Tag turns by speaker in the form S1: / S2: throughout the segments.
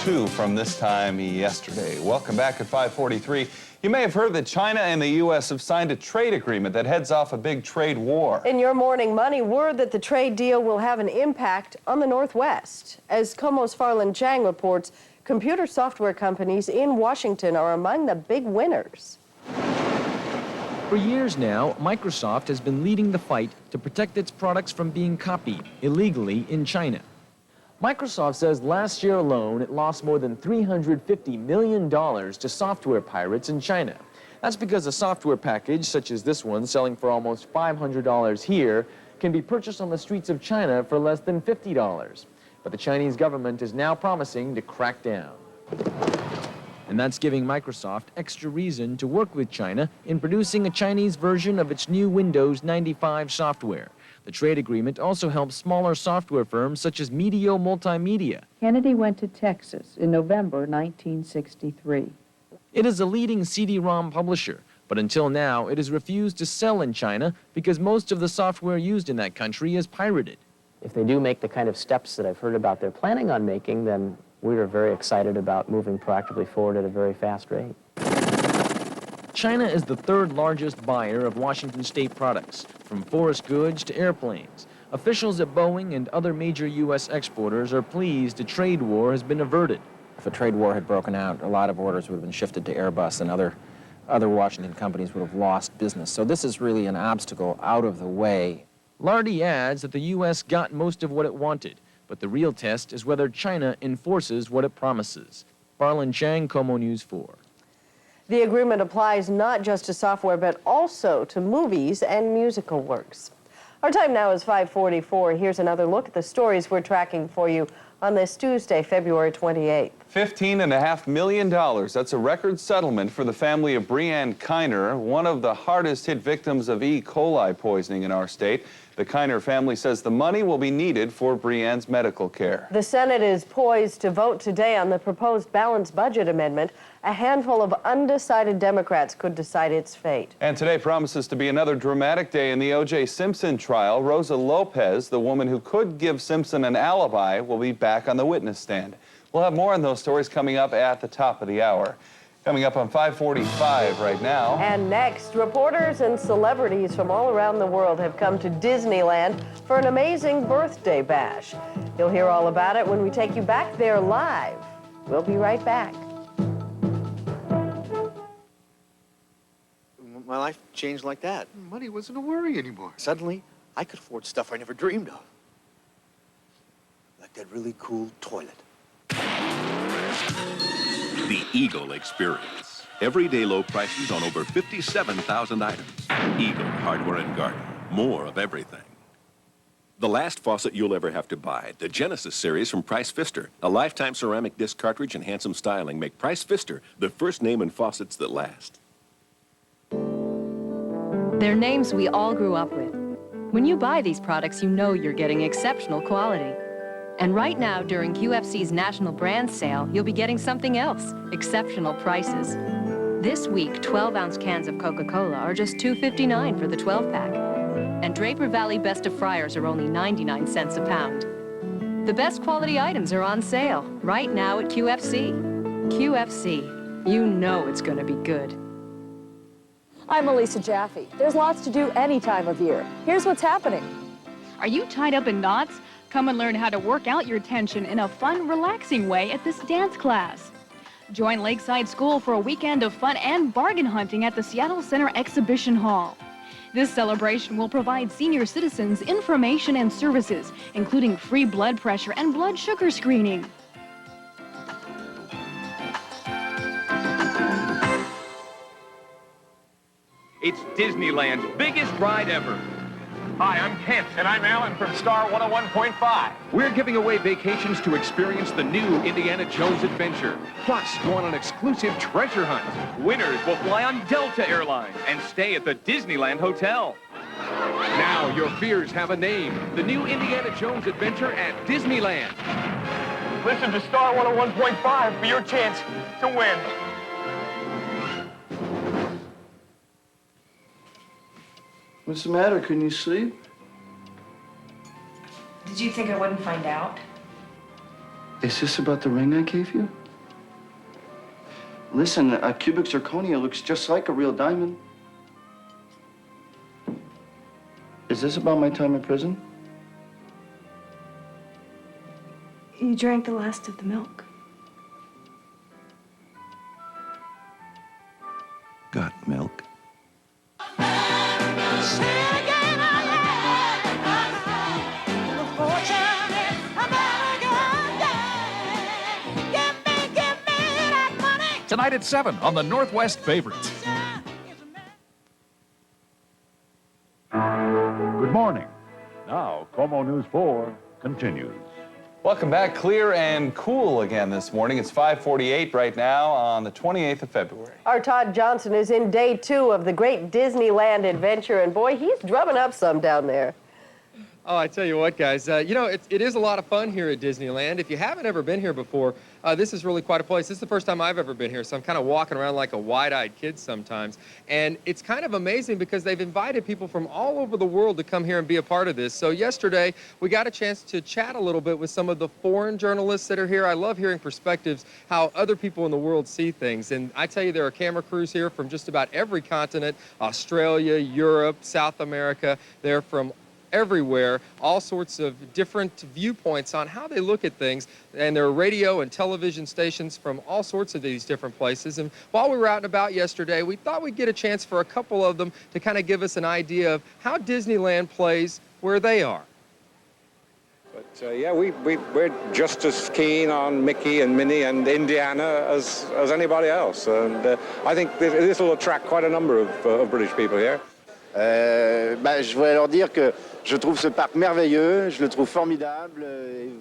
S1: 2 from this time yesterday. Welcome back at 5:43. You may have heard that China and the U.S. have signed a trade agreement that heads off a big trade war.
S2: In your morning money, word that the trade deal will have an impact on the Northwest. As KOMO's Farland Chang reports, computer software companies in Washington are among the big winners.
S3: For years now, Microsoft has been leading the fight to protect its products from being copied illegally in China. Microsoft says last year alone, it lost more than $350 million to software pirates in China. That's because a software package, such as this one, selling for almost $500 here, can be purchased on the streets of China for less than $50. But the Chinese government is now promising to crack down. And that's giving Microsoft extra reason to work with China in producing a Chinese version of its new Windows 95 software. The trade agreement also helps smaller software firms such as Medio Multimedia.
S4: Kennedy went to Texas in November 1963.
S3: It is a leading CD-ROM publisher, but until now it has refused to sell in China because most of the software used in that country is pirated.
S5: If they do make the kind of steps that I've heard about they're planning on making, then we are very excited about moving proactively forward at a very fast rate.
S3: China is the third largest buyer of Washington state products, from forest goods to airplanes. Officials at Boeing and other major U.S. exporters are pleased a trade war has been averted.
S6: If a trade war had broken out, a lot of orders would have been shifted to Airbus, and other Washington companies would have lost business. So this is really an obstacle out of the way.
S3: Lardy adds that the U.S. got most of what it wanted, but the real test is whether China enforces what it promises. Farland Chang, KOMO News 4.
S2: The agreement applies not just to software, but also to movies and musical works. Our time now is 5:44. Here's another look at the stories we're tracking for you on this Tuesday, February 28th.
S1: $15.5 million. That's a record settlement for the family of Breanne Kiner, one of the hardest hit victims of E. coli poisoning in our state. The Kiner family says the money will be needed for Breanne's medical care.
S2: The Senate is poised to vote today on the proposed balanced budget amendment. A handful of undecided Democrats could decide its fate.
S1: And today promises to be another dramatic day in the O.J. Simpson trial. Rosa Lopez, the woman who could give Simpson an alibi, will be back on the witness stand. We'll have more on those stories coming up at the top of the hour. Coming up on 5:45 right now.
S2: And next, reporters and celebrities from all around the world have come to Disneyland for an amazing birthday bash. You'll hear all about it when we take you back there live. We'll be right back.
S7: My life changed like that.
S8: Money wasn't a worry anymore.
S7: Suddenly, I could afford stuff I never dreamed of. Like that really cool toilet.
S9: The Eagle Experience. Everyday low prices on over 57,000 items. Eagle Hardware and Garden. More of everything. The last faucet you'll ever have to buy. The Genesis series from Price Pfister. A lifetime ceramic disc cartridge and handsome styling make Price Pfister the first name in faucets that last.
S10: They're names we all grew up with. When you buy these products, you know you're getting exceptional quality. And right now, during QFC's National Brand Sale, you'll be getting something else, exceptional prices. This week, 12-ounce cans of Coca-Cola are just $2.59 for the 12-pack. And Draper Valley Best of Fryers are only 99 cents a pound. The best quality items are on sale right now at QFC. QFC, you know it's going to be good.
S11: I'm Elisa Jaffe. There's lots to do any time of year. Here's what's happening.
S12: Are you tied up in knots? Come and learn how to work out your tension in a fun, relaxing way at this dance class. Join Lakeside School for a weekend of fun and bargain hunting at the Seattle Center Exhibition Hall. This celebration will provide senior citizens information and services, including free blood pressure and blood sugar screening.
S13: It's Disneyland's biggest ride ever.
S14: Hi, I'm Kent. And I'm Alan from Star 101.5.
S13: We're giving away vacations to experience the new Indiana Jones adventure. Plus, go on an exclusive treasure hunt. Winners will fly on Delta Airlines and stay at the Disneyland Hotel. Now your fears have a name. The new Indiana Jones adventure at Disneyland.
S14: Listen to Star 101.5 for your chance to win.
S15: What's the matter? Couldn't you sleep?
S16: Did you think I wouldn't find out?
S15: Is this about the ring I gave you? Listen, a cubic zirconia looks just like a real diamond. Is this about my time in prison?
S8: You drank the last of the milk.
S9: Got milk?
S16: Tonight at 7 on the Northwest Favorites.
S17: Good morning. Now, KOMO News 4 continues.
S1: Welcome back. Clear and cool again this morning. It's 5:48 right now on the 28th of February.
S2: Our Todd Johnson is in day 2 of the great Disneyland adventure, and boy, he's drumming up some down there.
S18: Oh, I tell you what, guys, you know, it is a lot of fun here at Disneyland. If you haven't ever been here before, this is really quite a place. This is the first time I've ever been here, so I'm kind of walking around like a wide-eyed kid sometimes. And it's kind of amazing because they've invited people from all over the world to come here and be a part of this. So yesterday, we got a chance to chat a little bit with some of the foreign journalists that are here. I love hearing perspectives, how other people in the world see things. And I tell you, there are camera crews here from just about every continent, Australia, Europe, South America. They're from everywhere, all sorts of different viewpoints on how they look at things. And there are radio and television stations from all sorts of these different places. And while we were out and about yesterday, we thought we'd get a chance for a couple of them to kind of give us an idea of how Disneyland plays where they are.
S19: But yeah, we're just as keen on Mickey and Minnie and Indiana as anybody else. And I think this will attract quite a number of British people here.
S20: Je voudrais leur dire que je trouve ce parc merveilleux, je le trouve formidable.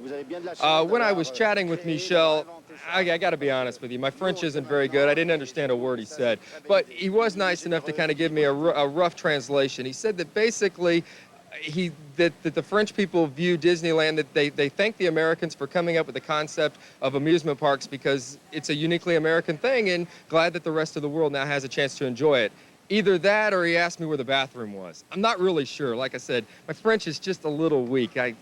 S20: Vous avez bien de la chance.
S18: When I was chatting with Michel, I got to be honest with you, my French isn't very good. I didn't understand a word he said, but he was nice enough to kind of give me a rough translation. He said that basically that the French people view Disneyland, that they thank the Americans for coming up with the concept of amusement parks because it's a uniquely American thing, and glad that the rest of the world now has a chance to enjoy it. Either that or he asked me where the bathroom was. I'm not really sure. Like I said, my French is just a little weak. I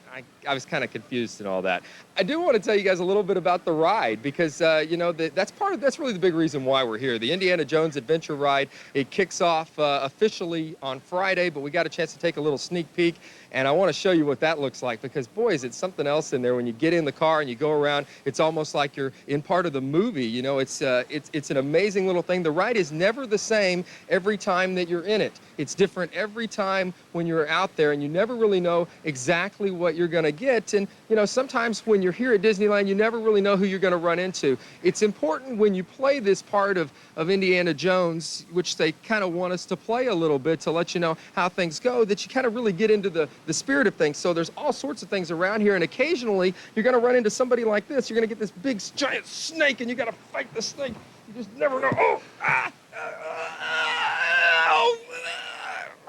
S18: was kind of confused and all that. I do want to tell you guys a little bit about the ride because, you know, that's really the big reason why we're here. The Indiana Jones Adventure Ride, it kicks off officially on Friday, but we got a chance to take a little sneak peek. And I want to show you what that looks like because, boy, is it something else in there. When you get in the car and you go around, it's almost like you're in part of the movie. You know, it's an amazing little thing. The ride is never the same every time that you're in it. It's different every time when you're out there, and you never really know exactly what you're going to get. And, you know, sometimes when you're here at Disneyland, you never really know who you're going to run into. It's important when you play this part of Indiana Jones, which they kind of want us to play a little bit to let you know how things go, that you kind of really get into the spirit of things. So there's all sorts of things around here, and occasionally you're going to run into somebody like this. You're going to get this big giant snake, and you got to fight the snake. You just never know.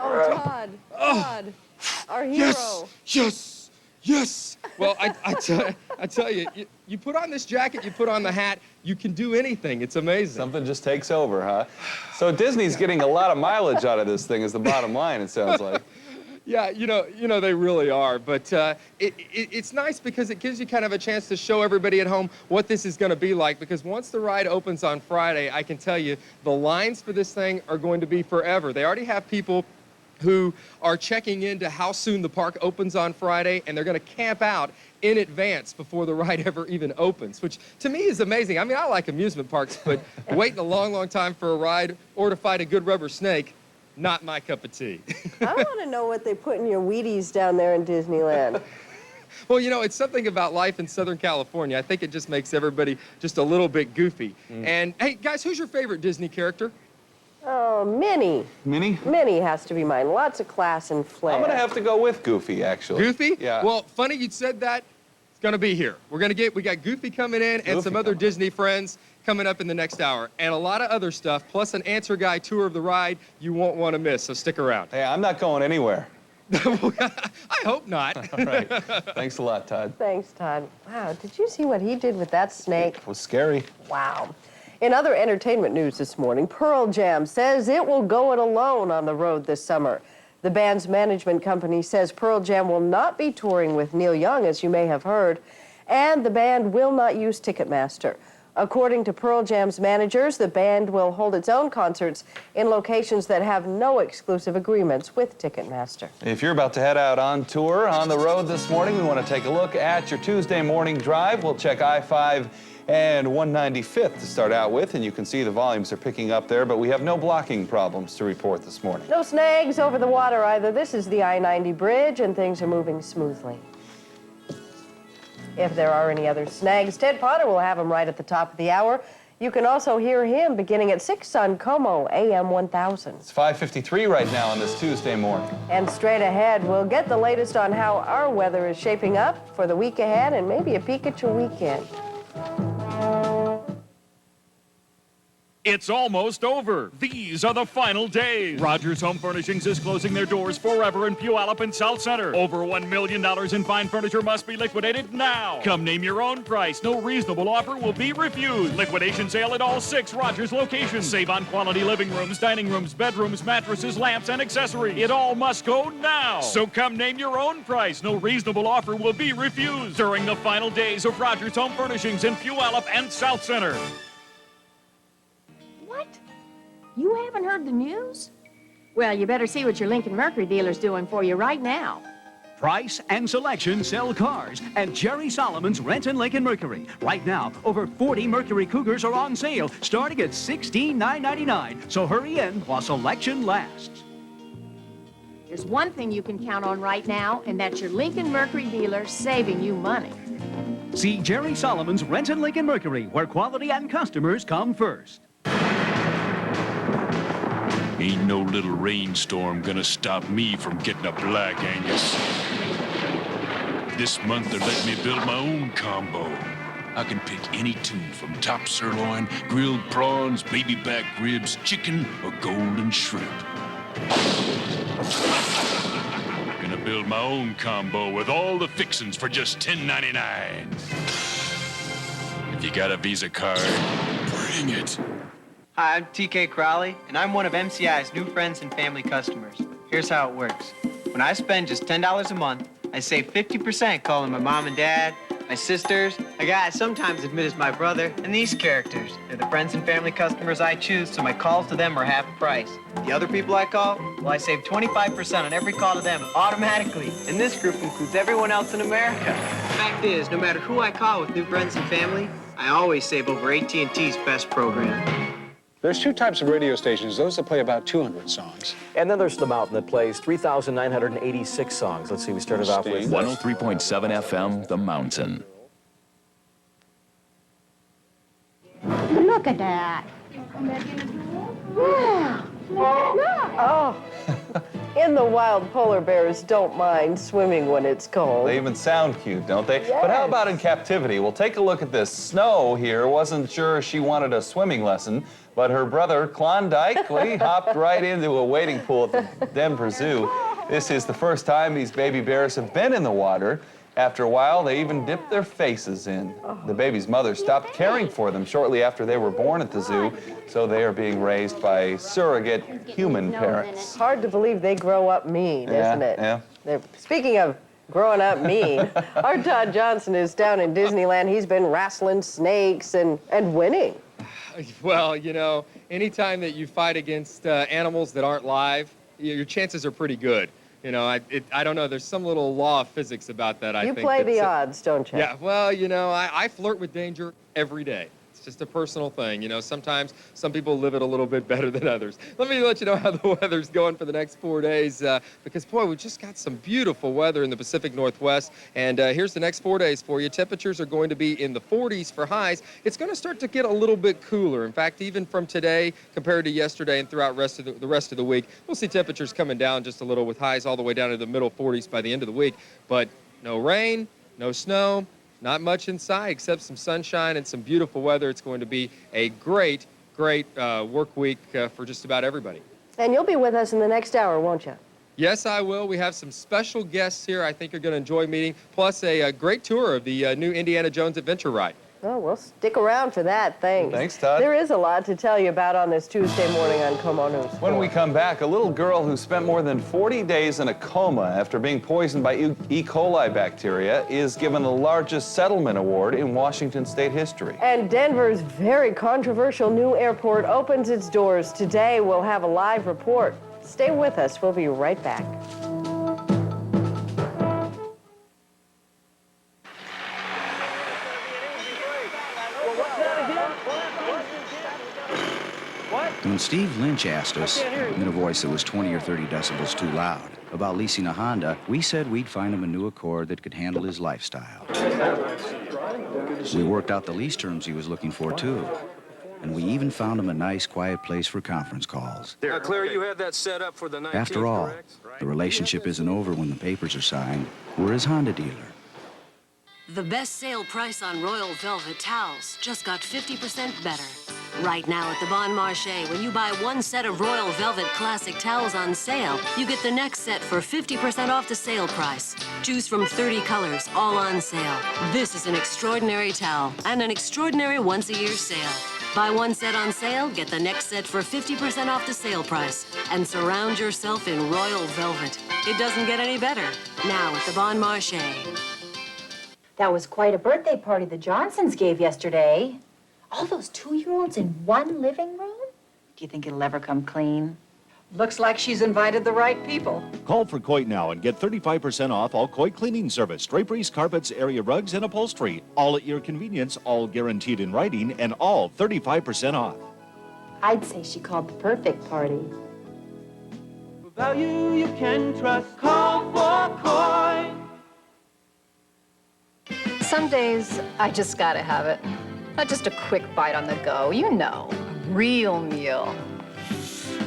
S2: Oh, Todd, our hero.
S18: Yes. Well, I tell you, you put on this jacket, you put on the hat, you can do anything. It's amazing.
S1: Something just takes over, huh? So Disney's getting a lot of mileage out of this thing is the bottom line, it sounds like.
S18: Yeah, you know they really are, but it's nice because it gives you kind of a chance to show everybody at home what this is going to be like, because once the ride opens on Friday, I can tell you the lines for this thing are going to be forever. They already have people who are checking into how soon the park opens on Friday, and they're going to camp out in advance before the ride ever even opens, which to me is amazing. I mean, I like amusement parks, but waiting a long, long time for a ride or to fight a good rubber snake, not my cup of tea.
S2: I want to know what they put in your Wheaties down there in Disneyland.
S18: Well, you know, it's something about life in Southern California. I think it just makes everybody just a little bit goofy. And, hey, guys, who's your favorite Disney character?
S2: Oh, Minnie.
S1: Minnie?
S2: Minnie has to be mine. Lots of class and flair.
S1: I'm going to have to go with Goofy, actually.
S18: Goofy?
S1: Yeah.
S18: Well, funny you said that. It's going to be here. We got Goofy coming in and some other Disney friends coming up in the next hour. And a lot of other stuff, plus an answer guy tour of the ride you won't want to miss, so stick around.
S1: Hey, I'm not going anywhere.
S18: I hope not.
S1: All right. Thanks a lot, Todd.
S2: Thanks, Todd. Wow, did you see what he did with that snake?
S1: It was scary.
S2: Wow. In other entertainment news this morning, Pearl Jam says it will go it alone on the road this summer. The band's management company says Pearl Jam will not be touring with Neil Young, as you may have heard. And the band will not use Ticketmaster. According to Pearl Jam's managers, the band will hold its own concerts in locations that have no exclusive agreements with Ticketmaster.
S1: If you're about to head out on tour on the road this morning, we want to take a look at your Tuesday morning drive. We'll check I-5 and 195th to start out with, and you can see the volumes are picking up there, but we have no blocking problems to report this morning.
S2: No snags over the water either. This is the I-90 bridge, and things are moving smoothly. If there are any other snags, Ted Potter will have them right at the top of the hour. You can also hear him beginning at 6 on KOMO AM 1000.
S1: It's 5:53 right now on this Tuesday morning.
S2: And straight ahead, we'll get the latest on how our weather is shaping up for the week ahead and maybe a peek at your weekend.
S16: It's almost over. These are the final days. Rogers Home Furnishings is closing their doors forever in Puyallup and South Center. Over $1 million in fine furniture must be liquidated now. Come name your own price. No reasonable offer will be refused. Liquidation sale at all 6 Rogers locations. Save on quality living rooms, dining rooms, bedrooms, mattresses, lamps, and accessories. It all must go now. So come name your own price. No reasonable offer will be refused during the final days of Rogers Home Furnishings in Puyallup and South Center.
S11: What? You haven't heard the news? Well, you better see what your Lincoln Mercury dealer's doing for you right now.
S21: Price and selection sell cars at Jerry Solomon's Rent and Lincoln Mercury. Right now, over 40 Mercury Cougars are on sale, starting at $16,999. So hurry in while selection lasts.
S11: There's one thing you can count on right now, and that's your Lincoln Mercury dealer saving you money.
S21: See Jerry Solomon's Rent and Lincoln Mercury, where quality and customers come first.
S16: Ain't no little rainstorm gonna stop me from getting a Black Angus. This month they're letting me build my own combo. I can pick any two from top sirloin, grilled prawns, baby back ribs, chicken, or golden shrimp. Gonna build my own combo with all the fixins for just $10.99. If you got a Visa card, bring it.
S22: Hi, I'm TK Crowley, and I'm one of MCI's new friends and family customers. Here's how it works. When I spend just $10 a month, I save 50% calling my mom and dad, my sisters, a guy I sometimes admit is my brother, and these characters. They're the friends and family customers I choose, so my calls to them are half price. The other people I call, well, I save 25% on every call to them automatically, and this group includes everyone else in America. The fact is, no matter who I call with new friends and family, I always save over AT&T's best program.
S23: There's 2 types of radio stations, those that play about 200 songs.
S24: And then there's the Mountain that plays 3,986 songs. Let's see, we started off with
S16: 103.7 FM, The Mountain.
S11: Look at that.
S2: Oh, in the wild, polar bears don't mind swimming when it's cold.
S1: They even sound cute, don't they?
S2: Yes.
S1: But how about in captivity? Well, take a look at this. Snow here wasn't sure she wanted a swimming lesson, but her brother, Klondike, well, he hopped right into a wading pool at the Denver Zoo. This is the first time these baby bears have been in the water. After a while, they even dipped their faces in. The baby's mother stopped caring for them shortly after they were born at the zoo, so they are being raised by surrogate human parents.
S2: Hard to believe they grow up mean, isn't it?
S1: Yeah.
S2: Speaking of growing up mean, our Todd Johnson is down in Disneyland. He's been wrestling snakes and winning.
S18: Well, you know, anytime that you fight against animals that aren't live, your chances are pretty good. You know, I don't know. There's some little law of physics about that, I think.
S2: You play the odds, don't you?
S18: Yeah, well, you know, I flirt with danger every day. It's just a personal thing. You know, sometimes some people live it a little bit better than others. Let you know how the weather's going for the next 4 days, because, boy, we've just got some beautiful weather in the Pacific Northwest. And here's the next 4 days for you. Temperatures are going to be in the 40s for highs. It's going to start to get a little bit cooler. In fact, even from today compared to yesterday and throughout the rest of the week, we'll see temperatures coming down just a little with highs all the way down to the middle 40s by the end of the week. But no rain, no snow. Not much inside except some sunshine and some beautiful weather. It's going to be a great work week for just about everybody.
S2: And you'll be with us in the next hour, won't you?
S18: Yes, I will. We have some special guests here I think you're going to enjoy meeting, plus a great tour of the new Indiana Jones Adventure ride.
S2: Oh, we'll stick around for that. Thanks.
S1: Thanks, Todd.
S2: There is a lot to tell you about on this Tuesday morning on KOMO News.
S1: When we come back, a little girl who spent more than 40 days in a coma after being poisoned by E. coli bacteria is given the largest settlement award in Washington state history.
S2: And Denver's very controversial new airport opens its doors today. We'll have a live report. Stay with us. We'll be right back.
S3: When Steve Lynch asked us, in a voice that was 20 or 30 decibels too loud, about leasing a Honda, we said we'd find him a new Accord that could handle his lifestyle. We worked out the lease terms he was looking for, too. And we even found him a nice, quiet place for conference calls.
S4: Now, Claire, you have that set up for the 19th,
S3: After all,
S4: correct?
S3: the relationship isn't over when the papers are signed. We're his Honda dealer.
S5: The best sale price on Royal Velvet towels just got 50% better. Right now at the Bon Marché, when you buy one set of Royal Velvet Classic towels on sale, you get the next set for 50% off the sale price. Choose from 30 colors, all on sale. This is an extraordinary towel and an extraordinary once-a-year sale. Buy one set on sale, get the next set for 50% off the sale price, and surround yourself in Royal Velvet. It doesn't get any better. Now at the Bon Marché.
S6: That was quite a birthday party the Johnsons gave yesterday. All those 2-year-olds in one living room? Do you think it'll ever come clean?
S25: Looks like she's invited the right people.
S26: Call for Coit now and get 35% off all Coit cleaning service, draperies, carpets, area rugs, and upholstery. All at your convenience, all guaranteed in writing, and all 35% off.
S6: I'd say she called the perfect party.
S27: Value you can trust. Call for Coit.
S28: Some days, I just gotta have it. Not just a quick bite on the go, you know. A real meal.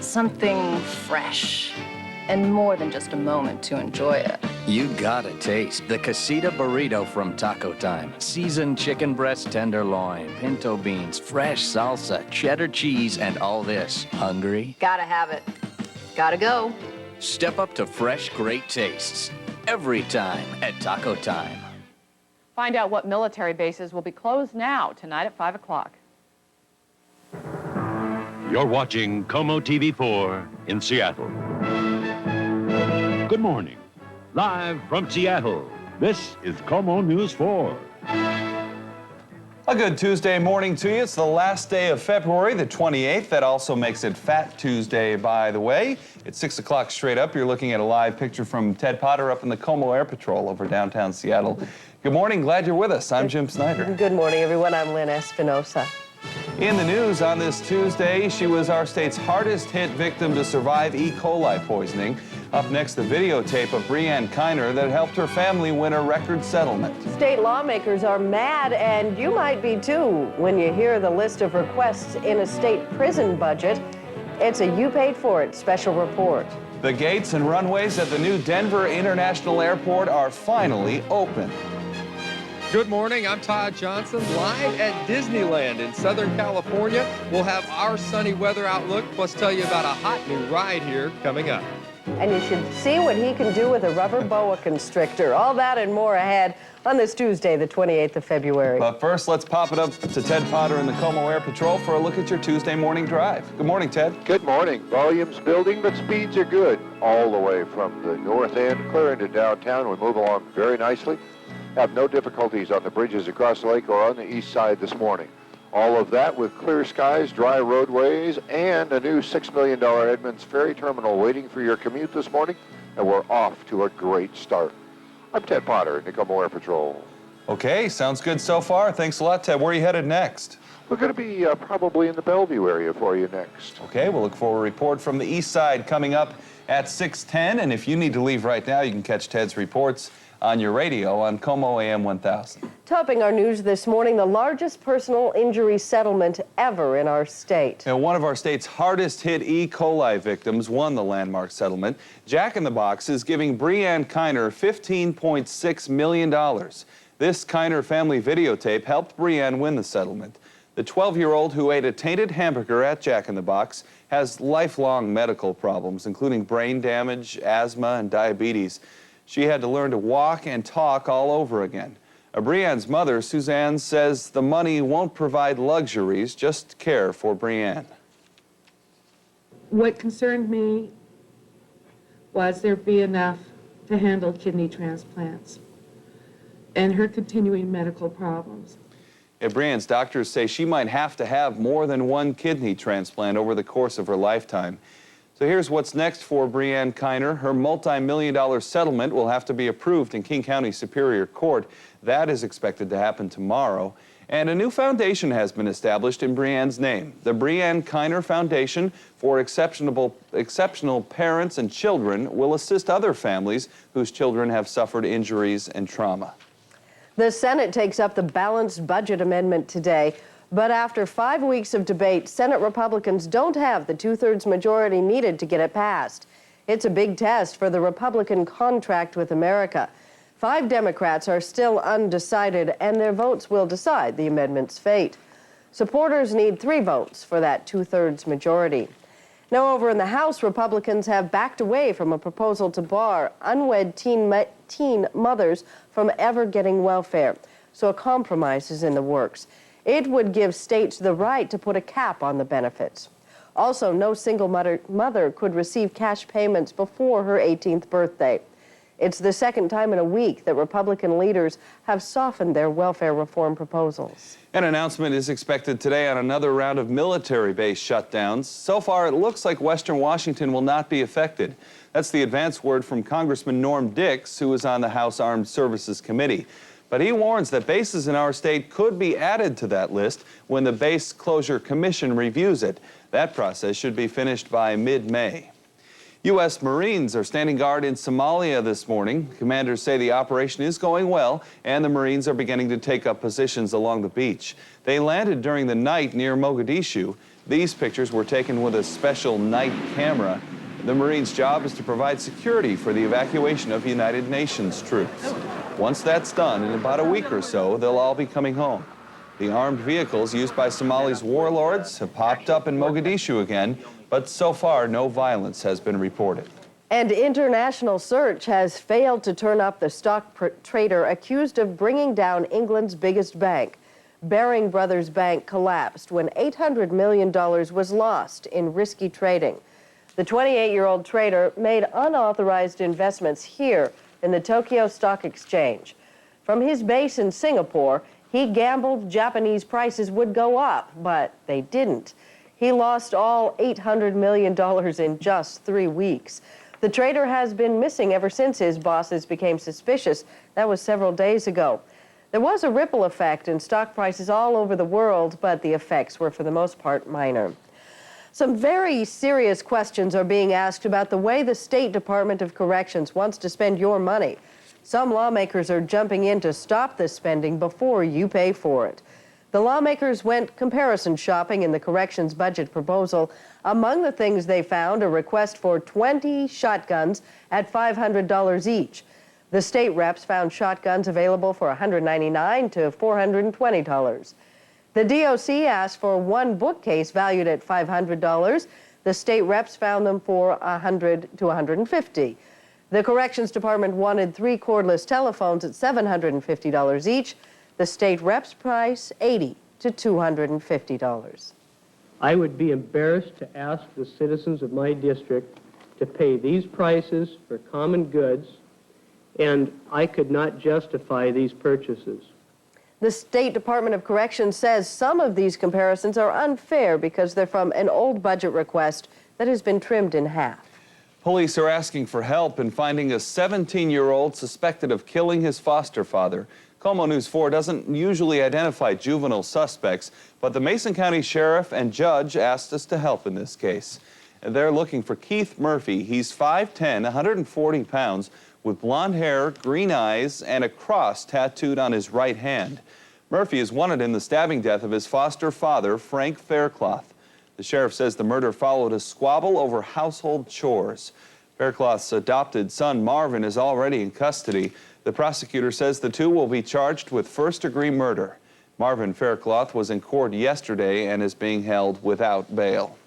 S28: Something fresh. And more than just a moment to enjoy it.
S29: You gotta taste the Casita Burrito from Taco Time. Seasoned chicken breast tenderloin, pinto beans, fresh salsa, cheddar cheese, and all this. Hungry?
S28: Gotta have it. Gotta go.
S29: Step up to fresh, great tastes. Every time at Taco Time.
S30: Find out what military bases will be closed now, tonight at 5 o'clock.
S17: You're watching KOMO TV4 in Seattle. Good morning. Live from Seattle, this is KOMO News 4.
S1: A good Tuesday morning to you. It's the last day of February, the 28th. That also makes it Fat Tuesday, by the way. It's 6 o'clock straight up. You're looking at a live picture from Ted Potter up in the KOMO Air Patrol over downtown Seattle. Good morning. Glad you're with us. I'm Jim Snyder.
S2: Good morning, everyone. I'm Lynn Espinoza.
S1: In the news on this Tuesday, she was our state's hardest hit victim to survive E. coli poisoning. Up next, the videotape of Breanne Kiner that helped her family win a record settlement.
S2: State lawmakers are mad, and you might be too, when you hear the list of requests in a state prison budget. It's a You Paid For It special report.
S1: The gates and runways at the new Denver International Airport are finally open.
S18: Good morning, I'm Todd Johnson, live at Disneyland in Southern California. We'll have our sunny weather outlook, plus tell you about a hot new ride here coming up.
S2: And you should see what he can do with a rubber boa constrictor. All that and more ahead on this Tuesday, the 28th of February.
S1: But first, let's pop it up to Ted Potter and the KOMO Air Patrol for a look at your Tuesday morning drive. Good morning, Ted.
S31: Good morning. Volumes building, but speeds are good. All the way from the north end clear into downtown. We move along very nicely. Have no difficulties on the bridges across the lake or on the east side this morning. All of that with clear skies, dry roadways, and a new $6 million Edmonds Ferry Terminal waiting for your commute this morning, and we're off to a great start. I'm Ted Potter, KOMO Air Patrol.
S1: Okay, sounds good so far. Thanks a lot, Ted. Where are you headed next?
S31: We're going to be probably in the Bellevue area for you next.
S1: Okay, we'll look for a report from the east side coming up at 6:10, and if you need to leave right now, you can catch Ted's reports on your radio on KOMO AM 1000.
S2: Topping our news this morning, the largest personal injury settlement ever in our state.
S1: Now, one of our state's hardest hit E. coli victims won the landmark settlement. Jack in the Box is giving Breanne Kiner $15.6 million. This Kiner family videotape helped Breanne win the settlement. The 12-year-old who ate a tainted hamburger at Jack in the Box has lifelong medical problems, including brain damage, asthma, and diabetes. She had to learn to walk and talk all over again. Brianne's mother, Suzanne, says the money won't provide luxuries, just care for Brianne.
S7: What concerned me was there be enough to handle kidney transplants and her continuing medical problems.
S1: Yeah, Brianne's doctors say she might have to have more than one kidney transplant over the course of her lifetime. So here's what's next for Brianne Kiner. Her multi-million-dollar settlement will have to be approved in King County Superior Court. That is expected to happen tomorrow. And a new foundation has been established in Brianne's name, the Brianne Kiner Foundation for Exceptional Parents and Children will assist other families whose children have suffered injuries and trauma.
S2: The Senate takes up the balanced budget amendment today, but after 5 weeks of debate, Senate Republicans don't have the two-thirds majority needed to get it passed. It's a big test for the Republican contract with America. 5 Democrats are still undecided, and their votes will decide the amendment's fate. Supporters need 3 votes for that two-thirds majority. Now, over in the House, Republicans have backed away from a proposal to bar unwed teen mothers from ever getting welfare, so a compromise is in the works. It would give states the right to put a cap on the benefits. Also, no single mother could receive cash payments before her 18th birthday. It's the second time in a week that Republican leaders have softened their welfare reform proposals.
S1: An announcement is expected today on another round of military-based shutdowns. So far, it looks like Western Washington will not be affected. That's the advance word from Congressman Norm Dix, who is on the House Armed Services Committee. But he warns that bases in our state could be added to that list when the Base Closure Commission reviews it. That process should be finished by mid-May. U.S. Marines are standing guard in Somalia this morning. Commanders say the operation is going well, and the Marines are beginning to take up positions along the beach. They landed during the night near Mogadishu. These pictures were taken with a special night camera. The Marines' job is to provide security for the evacuation of United Nations troops. Once that's done, in about a week or so, they'll all be coming home. The armed vehicles used by Somali's warlords have popped up in Mogadishu again, but so far no violence has been reported.
S2: And international search has failed to turn up the stock trader accused of bringing down England's biggest bank. Baring Brothers Bank collapsed when $800 million was lost in risky trading. The 28-year-old trader made unauthorized investments here in the Tokyo Stock Exchange. From his base in Singapore, he gambled Japanese prices would go up, but they didn't. He lost all $800 million in just 3 weeks. The trader has been missing ever since his bosses became suspicious. That was several days ago. There was a ripple effect in stock prices all over the world, but the effects were for the most part minor. Some very serious questions are being asked about the way the State Department of Corrections wants to spend your money. Some lawmakers are jumping in to stop this spending before you pay for it. The lawmakers went comparison shopping in the corrections budget proposal. Among the things they found, a request for 20 shotguns at $500 each. The state reps found shotguns available for $199 to $420. The DOC asked for 1 bookcase valued at $500. The state reps found them for $100 to $150. The Corrections Department wanted 3 cordless telephones at $750 each. The state reps price $80 to $250.
S8: I would be embarrassed to ask the citizens of my district to pay these prices for common goods, and I could not justify these purchases.
S2: The State Department of Corrections says some of these comparisons are unfair because they're from an old budget request that has been trimmed in half.
S1: Police are asking for help in finding a 17-year-old suspected of killing his foster father. KOMO News 4 doesn't usually identify juvenile suspects, but the Mason County Sheriff and Judge asked us to help in this case. They're looking for Keith Murphy. He's 5'10", 140 pounds, with blonde hair, green eyes, and a cross tattooed on his right hand. Murphy is wanted in the stabbing death of his foster father, Frank Faircloth. The sheriff says the murder followed a squabble over household chores. Faircloth's adopted son, Marvin, is already in custody. The prosecutor says the two will be charged with first-degree murder. Marvin Faircloth was in court yesterday and is being held without bail.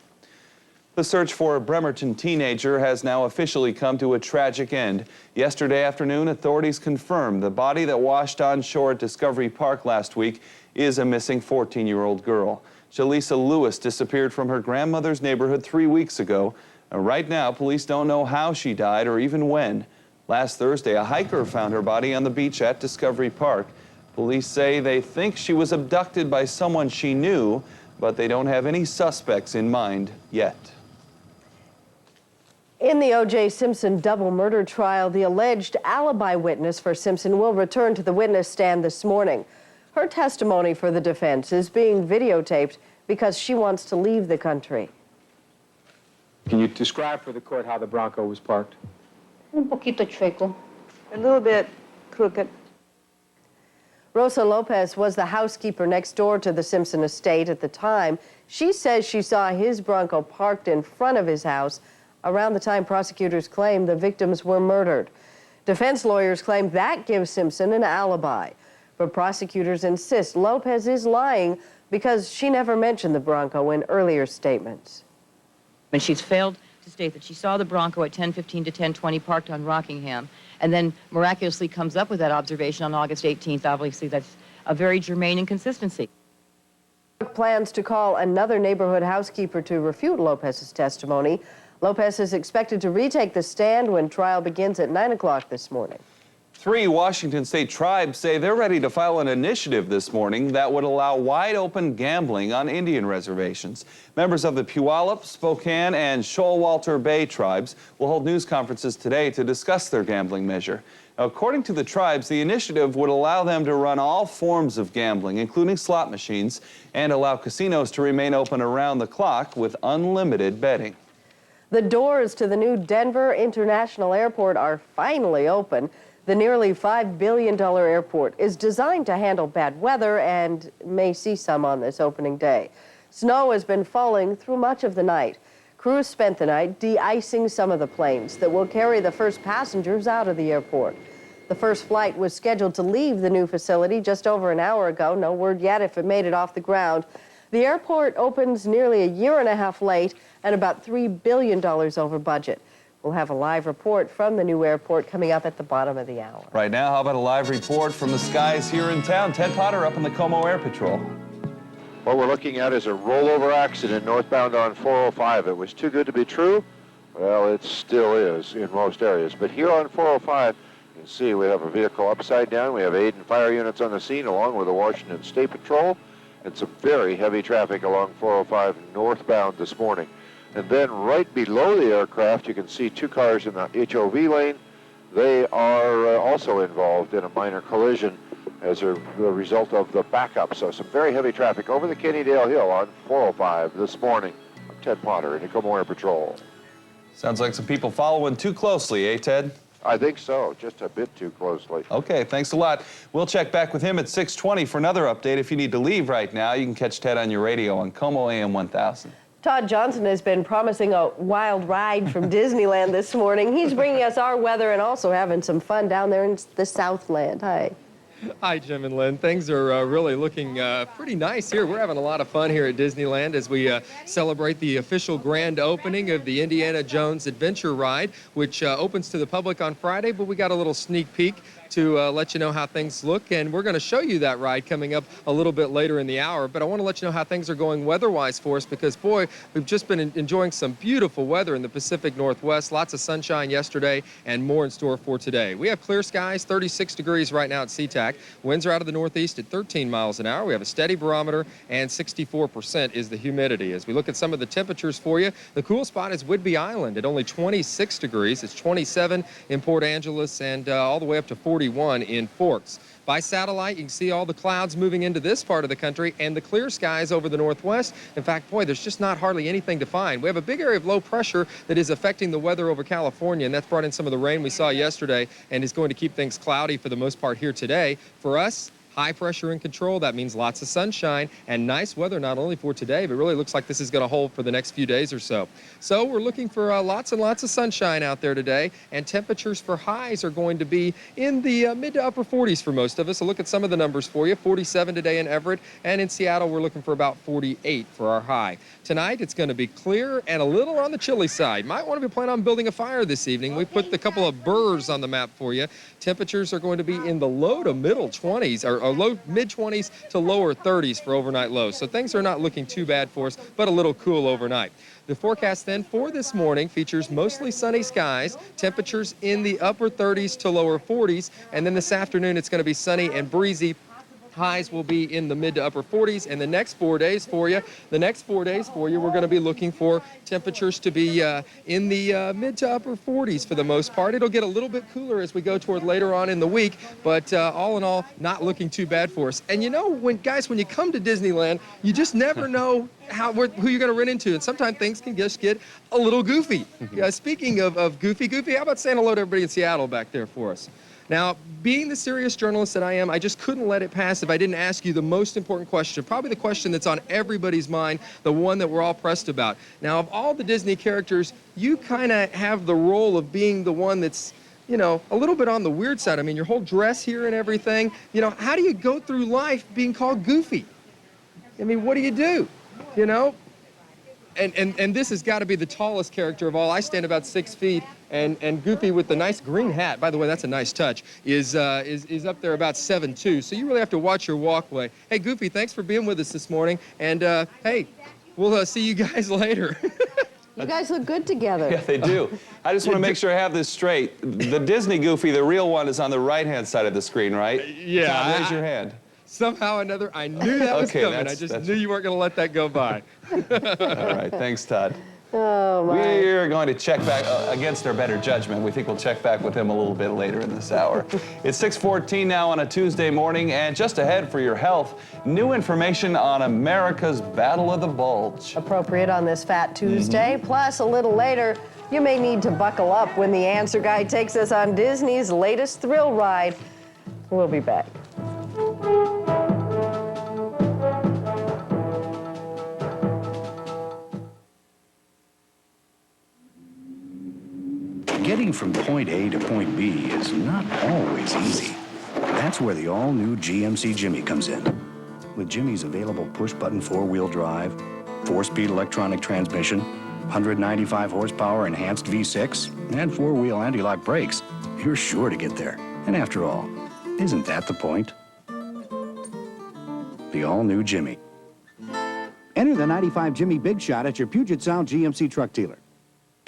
S1: The search for a Bremerton teenager has now officially come to a tragic end. Yesterday afternoon, authorities confirmed the body that washed on shore at Discovery Park last week is a missing 14-year-old girl. Jaleesa Lewis disappeared from her grandmother's neighborhood 3 weeks ago. Right now, police don't know how she died or even when. Last Thursday, a hiker found her body on the beach at Discovery Park. Police say they think she was abducted by someone she knew, but they don't have any suspects in mind yet.
S2: In the O.J. Simpson double murder trial, the alleged alibi witness for Simpson will return to the witness stand this morning. Her testimony for the defense is being videotaped because she wants to leave the country.
S9: Can you describe for the court how the Bronco was parked?
S10: Un poquito chueco.
S25: A little bit crooked.
S2: Rosa Lopez was the housekeeper next door to the Simpson estate at the time. She says she saw his Bronco parked in front of his house around the time prosecutors claim the victims were murdered. Defense lawyers claim that gives Simpson an alibi. But prosecutors insist Lopez is lying because she never mentioned the Bronco in earlier statements.
S12: And she's failed to state that she saw the Bronco at 10:15 to 10:20 parked on Rockingham, and then miraculously comes up with that observation on August 18th. Obviously, that's a very germane inconsistency.
S2: Plans to call another neighborhood housekeeper to refute Lopez's testimony. Lopez is expected to retake the stand when trial begins at 9 o'clock this morning.
S1: 3 Washington state tribes say they're ready to file an initiative this morning that would allow wide-open gambling on Indian reservations. Members of the Puyallup, Spokane, and Shoalwater Bay tribes will hold news conferences today to discuss their gambling measure. Now, according to the tribes, the initiative would allow them to run all forms of gambling, including slot machines, and allow casinos to remain open around the clock with unlimited betting.
S2: The doors to the new Denver International Airport are finally open. The nearly $5 billion airport is designed to handle bad weather and may see some on this opening day. Snow has been falling through much of the night. Crews spent the night de-icing some of the planes that will carry the first passengers out of the airport. The first flight was scheduled to leave the new facility just over an hour ago. No word yet if it made it off the ground. The airport opens nearly a year and a half late and about $3 billion over budget. We'll have a live report from the new airport coming up at the bottom of the hour.
S1: Right now, how about a live report from the skies here in town? Ted Potter up in the KOMO Air Patrol.
S31: What we're looking at is a rollover accident northbound on 405. It was too good to be true. Well, it still is in most areas. But here on 405, you can see we have a vehicle upside down. We have aid and fire units on the scene along with the Washington State Patrol and some very heavy traffic along 405 northbound this morning. And then right below the aircraft, you can see 2 cars in the HOV lane. They are also involved in a minor collision as a result of the backup. So some very heavy traffic over the Kennydale Hill on 405 this morning. I'm Ted Potter in the KOMO Air Patrol.
S1: Sounds like some people following too closely, eh, Ted?
S31: I think so, just a bit too closely.
S1: Okay, thanks a lot. We'll check back with him at 6:20 for another update. If you need to leave right now, you can catch Ted on your radio on KOMO AM 1000.
S2: Todd Johnson has been promising a wild ride from Disneyland this morning. He's bringing us our weather and also having some fun down there in the Southland. Hi.
S18: Hi, Jim and Lynn. Things are really looking pretty nice here. We're having a lot of fun here at Disneyland as we celebrate the official grand opening of the Indiana Jones Adventure Ride, which opens to the public on Friday, but we got a little sneak peek to let you know how things look, and we're going to show you that ride coming up a little bit later in the hour. But I want to let you know how things are going weather-wise for us because, boy, we've just been enjoying some beautiful weather in the Pacific Northwest. Lots of sunshine yesterday and more in store for today. We have clear skies, 36 degrees right now at SeaTac. Winds are out of the northeast at 13 miles an hour. We have a steady barometer, and 64% is the humidity. As we look at some of the temperatures for you, the cool spot is Whidbey Island at only 26 degrees. It's 27 in Port Angeles and all the way up to 41 in Forks. By satellite, you can see all the clouds moving into this part of the country and the clear skies over the northwest. In fact, boy, there's just not hardly anything to find. We have a big area of low pressure that is affecting the weather over California, and that's brought in some of the rain we saw yesterday and is going to keep things cloudy for the most part here today. For us, High pressure in control. That means lots of sunshine and nice weather, not only for today, but really looks like this is going to hold for the next few days or so. So we're looking for lots and lots of sunshine out there today, and temperatures for highs are going to be in the mid to upper 40s for most of us. So look at some of the numbers for you. 47 today in Everett, and in Seattle, we're looking for about 48 for our high. Tonight, it's going to be clear and a little on the chilly side. Might want to be planning on building a fire this evening. We put a couple of burrs on the map for you. Temperatures are going to be in the low to middle 20s, or low mid 20s to lower 30s for overnight lows. So things are not looking too bad for us, but a little cool overnight. The forecast then for this morning features mostly sunny skies, temperatures in the upper 30s to lower 40s, and then this afternoon it's going to be sunny and breezy. Highs will be in the mid to upper 40s, and the next 4 days for you, we're going to be looking for temperatures to be in the mid to upper 40s for the most part. It'll get a little bit cooler as we go toward later on in the week, but all in all, not looking too bad for us. And you know, when you come to Disneyland, you just never know who you're going to run into, and sometimes things can just get a little goofy. Speaking of goofy, how about saying hello to everybody in Seattle back there for us? Now, being the serious journalist that I am, I just couldn't let it pass if I didn't ask you the most important question, probably the question that's on everybody's mind, the one that we're all pressed about. Now, of all the Disney characters, you kind of have the role of being the one that's, you know, a little bit on the weird side. I mean, your whole dress here and everything. You know, how do you go through life being called Goofy? I mean, what do you do? You know? And this has got to be the tallest character of all. I stand about 6 feet, and Goofy with the nice green hat, by the way, that's a nice touch, is up there about 7'2". So you really have to watch your walkway. Hey, Goofy, thanks for being with us this morning, and hey, we'll see you guys later.
S2: You guys look good together.
S1: Yeah, they do. I just want to make sure I have this straight. The Disney Goofy, the real one, is on the right-hand side of the screen, right?
S18: Yeah.
S1: Tom, raise your hand.
S18: Somehow or another, I knew that was coming. I just knew you weren't going to let that go by.
S1: All right, thanks, Todd.
S2: Oh, my.
S1: We're going to check back against our better judgment. We think we'll check back with him a little bit later in this hour. It's 6:14 now on a Tuesday morning, and just ahead for your health, new information on America's Battle of the Bulge.
S2: Appropriate on this Fat Tuesday. Plus, a little later, you may need to buckle up when the answer guy takes us on Disney's latest thrill ride. We'll be back.
S3: Getting from point A to point B is not always easy. That's where the all-new GMC Jimmy comes in. With Jimmy's available push-button four-wheel drive, 4-speed electronic transmission, 195 horsepower enhanced V6, and four-wheel anti-lock brakes, you're sure to get there. And after all, isn't that the point? The all-new Jimmy.
S11: Enter the 95 Jimmy Big Shot at your Puget Sound GMC truck dealer.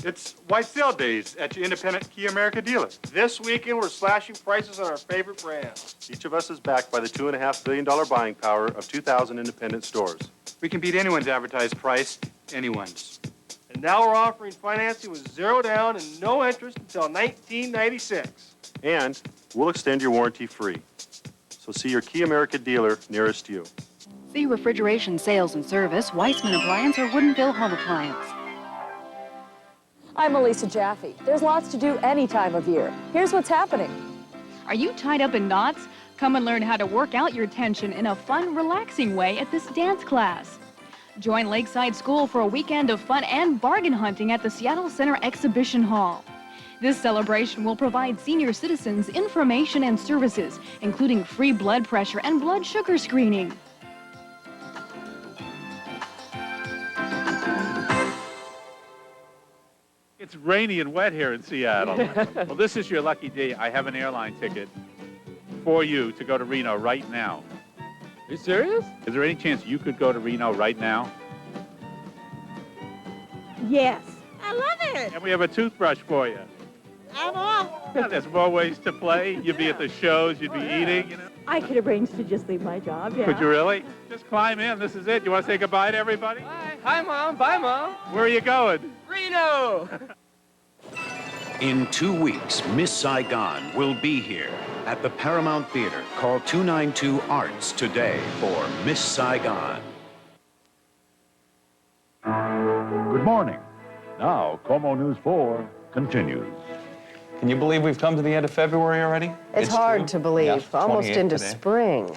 S13: It's white sale days at your independent Kia America dealer. This weekend, we're slashing prices on our favorite brands. Each of us is backed by the $2.5 billion buying power of 2,000 independent stores. We can beat anyone's advertised price, anyone's. And now we're offering financing with 0 down and no interest until 1996. And we'll extend your warranty free. So see your Kia America dealer nearest you.
S14: See Refrigeration Sales and Service, Weissman Appliance, or Woodenville Home Appliance.
S15: I'm Elisa Jaffe. There's lots to do any time of year. Here's what's happening.
S16: Are you tied up in knots? Come and learn how to work out your tension in a fun, relaxing way at this dance class. Join Lakeside School for a weekend of fun and bargain hunting at the Seattle Center Exhibition Hall. This celebration will provide senior citizens information and services, including free blood pressure and blood sugar screening.
S19: It's rainy and wet here in Seattle. Well, this is your lucky day. I have an airline ticket for you to go to Reno right now.
S18: Are you serious?
S19: Is there any chance you could go to Reno right now?
S15: Yes. I love it.
S19: And we have a toothbrush for you.
S15: I'm off.
S19: Yeah, there's more ways to play. You'd be at the shows, you'd be eating, you know.
S15: I could arrange to just leave my job, yeah.
S19: Could you really? Just climb in. This is it. You want to say goodbye to everybody?
S18: Bye. Hi, Mom. Bye, Mom.
S19: Where are you going?
S18: Reno.
S20: In 2 weeks, Miss Saigon will be here at the Paramount Theater. Call 292-ARTS today for Miss Saigon.
S17: Good morning. Now, KOMO News 4 continues.
S1: Can you believe we've come to the end of February already?
S2: It's hard
S1: true.
S2: to believe.
S1: Yeah,
S2: Almost
S1: 28
S2: into
S1: today.
S2: spring.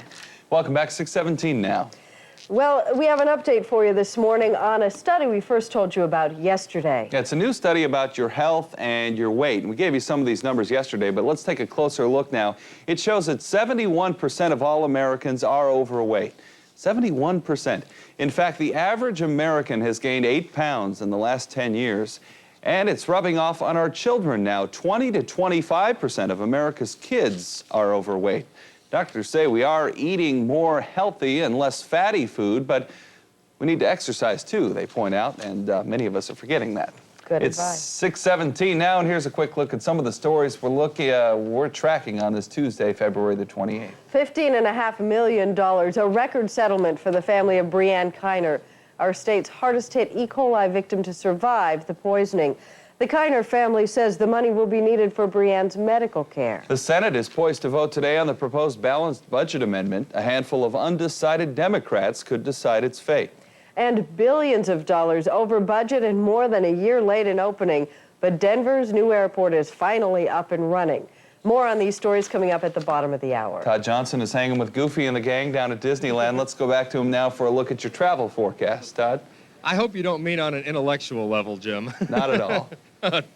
S1: Welcome back, 6:17 now.
S2: Well, we have an update for you this morning on a study we first told you about yesterday.
S1: Yeah, it's a new study about your health and your weight. And we gave you some of these numbers yesterday, but let's take a closer look now. It shows that 71% of all Americans are overweight. 71%. In fact, the average American has gained 8 pounds in the last 10 years. And it's rubbing off on our children now. 20 to 25% of America's kids are overweight. Doctors say we are eating more healthy and less fatty food, but we need to exercise too, they point out, and many of us are forgetting that.
S2: Good
S1: It's
S2: advice.
S1: 6:17 now, and here's a quick look at some of the stories we're tracking on this Tuesday, February the 28th.
S2: $15.5 million, a record settlement for the family of Breanne Kiner, our state's hardest-hit E. coli victim to survive the poisoning. The Kiner family says the money will be needed for Breanne's medical care.
S1: The Senate is poised to vote today on the proposed balanced budget amendment. A handful of undecided Democrats could decide its fate.
S2: And billions of dollars over budget and more than a year late in opening, but Denver's new airport is finally up and running. More on these stories coming up at the bottom of the hour.
S1: Todd Johnson is hanging with Goofy and the gang down at Disneyland. Let's go back to him now for a look at your travel forecast. Todd?
S18: I hope you don't mean on an intellectual level, Jim.
S1: Not at all.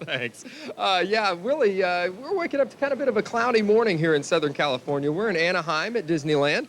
S18: Thanks. Yeah, really, we're waking up to kind of a bit of a cloudy morning here in Southern California. We're in Anaheim at Disneyland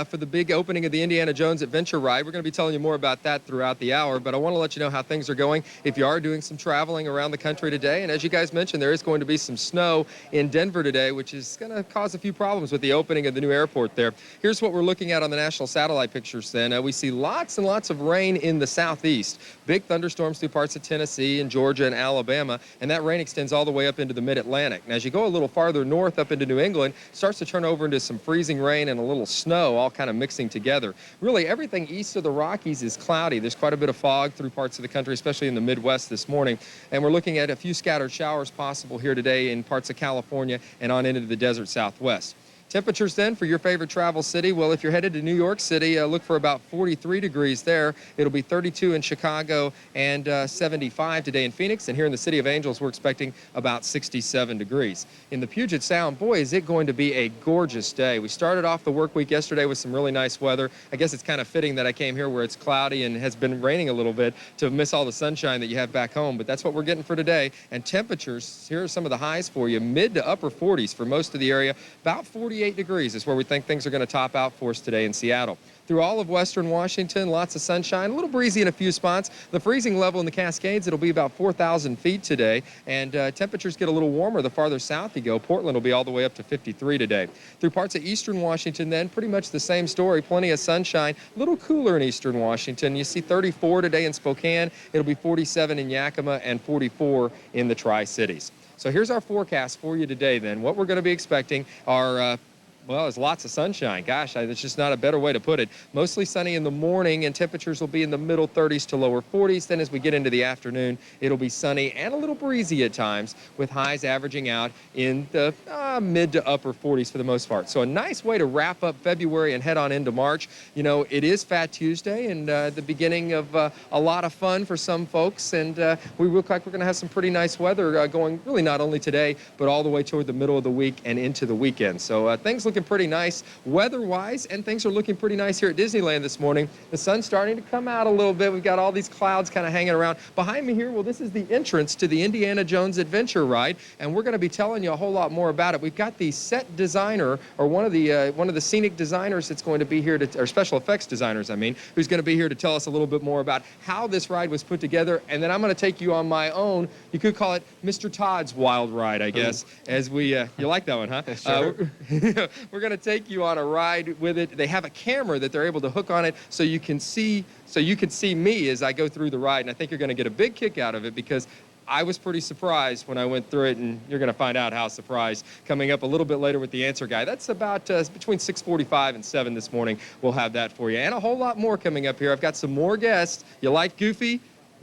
S18: for the big opening of the Indiana Jones Adventure Ride. We're going to be telling you more about that throughout the hour, but I want to let you know how things are going if you are doing some traveling around the country today. And as you guys mentioned, there is going to be some snow in Denver today, which is going to cause a few problems with the opening of the new airport there. Here's what we're looking at on the national satellite pictures then. We see lots and lots of rain in the southeast. Big thunderstorms through parts of Tennessee and Georgia and Alabama. And that rain extends all the way up into the mid-Atlantic. Now, as you go a little farther north up into New England, it starts to turn over into some freezing rain and a little snow, all kind of mixing together. Really, everything east of the Rockies is cloudy. There's quite a bit of fog through parts of the country, especially in the Midwest this morning. And we're looking at a few scattered showers possible here today in parts of California and on into the desert Southwest. Temperatures then for your favorite travel city. Well, if you're headed to New York City, look for about 43 degrees there. It'll be 32 in Chicago and 75 today in Phoenix. And here in the City of Angels, we're expecting about 67 degrees. In the Puget Sound, boy, is it going to be a gorgeous day. We started off the work week yesterday with some really nice weather. I guess it's kind of fitting that I came here where it's cloudy and has been raining a little bit to miss all the sunshine that you have back home. But that's what we're getting for today. And temperatures, here are some of the highs for you. Mid to upper 40s for most of the area. About 48 degrees is where we think things are going to top out for us today in Seattle. Through all of western Washington, lots of sunshine, a little breezy in a few spots. The freezing level in the Cascades, it'll be about 4,000 feet today, and temperatures get a little warmer the farther south you go. Portland will be all the way up to 53 today. Through parts of eastern Washington then, pretty much the same story, plenty of sunshine, a little cooler in eastern Washington. You see 34 today in Spokane, it'll be 47 in Yakima and 44 in the Tri-Cities. So here's our forecast for you today then. What we're going to be expecting are well, there's lots of sunshine. Gosh, there's just not a better way to put it. Mostly sunny in the morning, and temperatures will be in the middle 30s to lower 40s. Then as we get into the afternoon, it'll be sunny and a little breezy at times, with highs averaging out in the mid to upper 40s for the most part. So a nice way to wrap up February and head on into March. You know, it is Fat Tuesday and the beginning of a lot of fun for some folks, and we look like we're going to have some pretty nice weather going really not only today, but all the way toward the middle of the week and into the weekend. So things looking pretty nice weather-wise, and things are looking pretty nice here at Disneyland this morning. The sun's starting to come out a little bit. We've got all these clouds kind of hanging around. Behind me here, well, this is the entrance to the Indiana Jones Adventure Ride, and we're going to be telling you a whole lot more about it. We've got the set designer, or one of the scenic designers that's going to be here, or special effects designers, I mean, who's going to be here to tell us a little bit more about how this ride was put together, and then I'm going to take you on my own, you could call it Mr. Todd's Wild Ride, I guess, as we, you like that one, huh?
S1: Sure.
S18: We're going to take you on a ride with it. They have a camera that they're able to hook on it so you can see me as I go through the ride, and I think you're going to get a big kick out of it because I was pretty surprised when I went through it, and you're going to find out how surprised coming up a little bit later with the answer guy. That's about between 6:45 and 7 this morning. We'll have that for you, and a whole lot more coming up here. I've got some more guests. You like Goofy?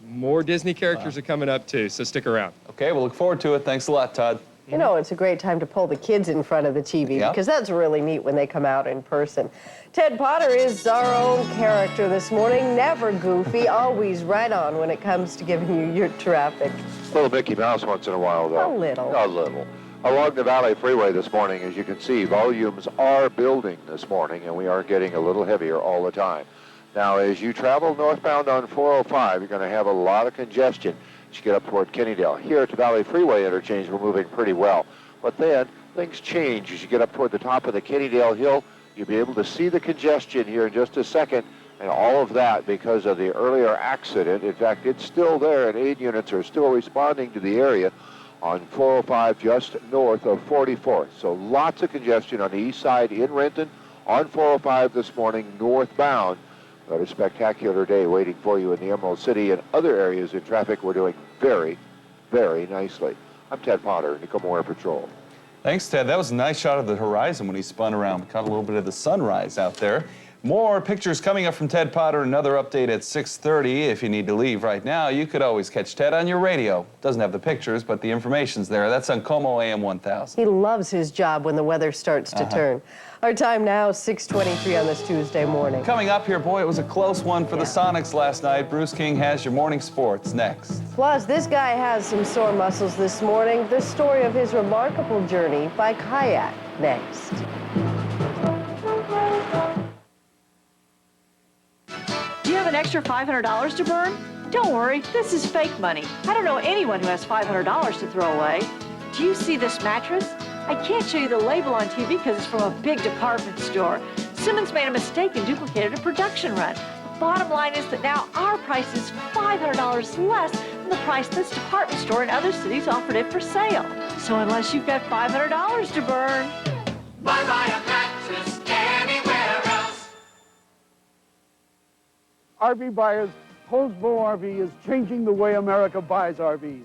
S18: More Disney characters are coming up too, so stick around.
S1: Okay, we'll look forward to it. Thanks a lot, Todd.
S2: You know, it's a great time to pull the kids in front of the TV because that's really neat when they come out in person. Ted Potter is our own character this morning. Never goofy, always right on when it comes to giving you your traffic.
S31: Little Mickey Mouse once in a while, though.
S2: A little.
S31: A little. Along the Valley Freeway this morning, as you can see, volumes are building this morning, and we are getting a little heavier all the time. Now, as you travel northbound on 405, you're going to have a lot of congestion as you get up toward Kennydale. Here at the Valley Freeway interchange, we're moving pretty well. But then things change as you get up toward the top of the Kennydale Hill. You'll be able to see the congestion here in just a second, and all of that because of the earlier accident. In fact, it's still there, and aid units are still responding to the area on 405 just north of 44th. So lots of congestion on the east side in Renton, on 405 this morning northbound. But a spectacular day waiting for you in the Emerald City and other areas in traffic. We're doing very, very nicely. I'm Ted Potter, KOMO Air Patrol.
S1: Thanks, Ted. That was a nice shot of the horizon when he spun around. We caught a little bit of the sunrise out there. More pictures coming up from Ted Potter. Another update at 6:30. If you need to leave right now, you could always catch Ted on your radio. Doesn't have the pictures, but the information's there. That's on KOMO AM 1000.
S2: He loves his job when the weather starts to turn. Our time now, 6:23 on this Tuesday morning.
S1: Coming up here, boy, it was a close one for the Sonics last night. Bruce King has your morning sports next.
S2: Plus, this guy has some sore muscles this morning. The story of his remarkable journey by kayak next.
S15: Do you have an extra $500 to burn? Don't worry, this is fake money. I don't know anyone who has $500 to throw away. Do you see this mattress? I can't show you the label on TV because it's from a big department store. Simmons made a mistake and duplicated a production run. The bottom line is that now our price is $500 less than the price this department store in other cities offered it for sale. So unless you've got $500 to burn,
S4: why buy a mattress anywhere else?
S5: RV buyers, Posbo RV is changing the way America buys RVs.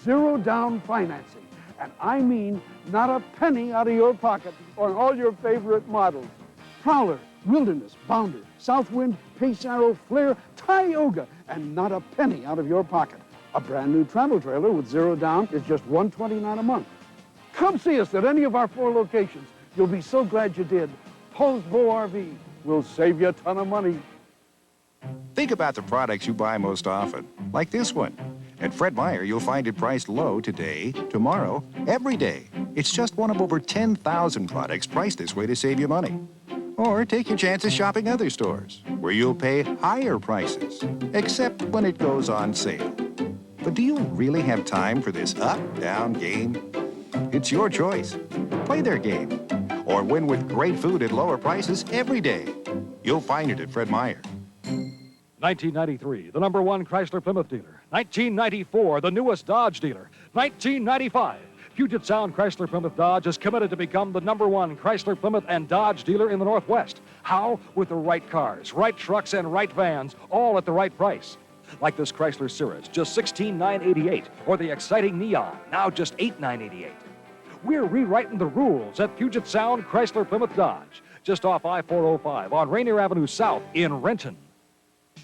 S5: Zero down financing. And I mean not a penny out of your pocket on all your favorite models. Prowler, Wilderness, Bounder, Southwind, Pace Arrow, Flare, Tioga, and not a penny out of your pocket. A brand new travel trailer with zero down is just $129 a month. Come see us at any of our 4 locations. You'll be so glad you did. Posbo RV will save you a ton of money.
S11: Think about the products you buy most often, like this one. At Fred Meyer, you'll find it priced low today, tomorrow, every day. It's just one of over 10,000 products priced this way to save you money. Or take your chances shopping other stores, where you'll pay higher prices, except when it goes on sale. But do you really have time for this up-down game? It's your choice. Play their game, or win with great food at lower prices every day. You'll find it at Fred Meyer.
S6: 1993, the #1 Chrysler Plymouth dealer. 1994, the newest Dodge dealer. 1995, Puget Sound Chrysler Plymouth Dodge is committed to become the #1 Chrysler Plymouth and Dodge dealer in the Northwest. How? With the right cars, right trucks, and right vans, all at the right price. Like this Chrysler Cirrus, just $16,988, or the exciting Neon, now just $8,988. We're rewriting the rules at Puget Sound Chrysler Plymouth Dodge, just off I-405 on Rainier Avenue South in Renton.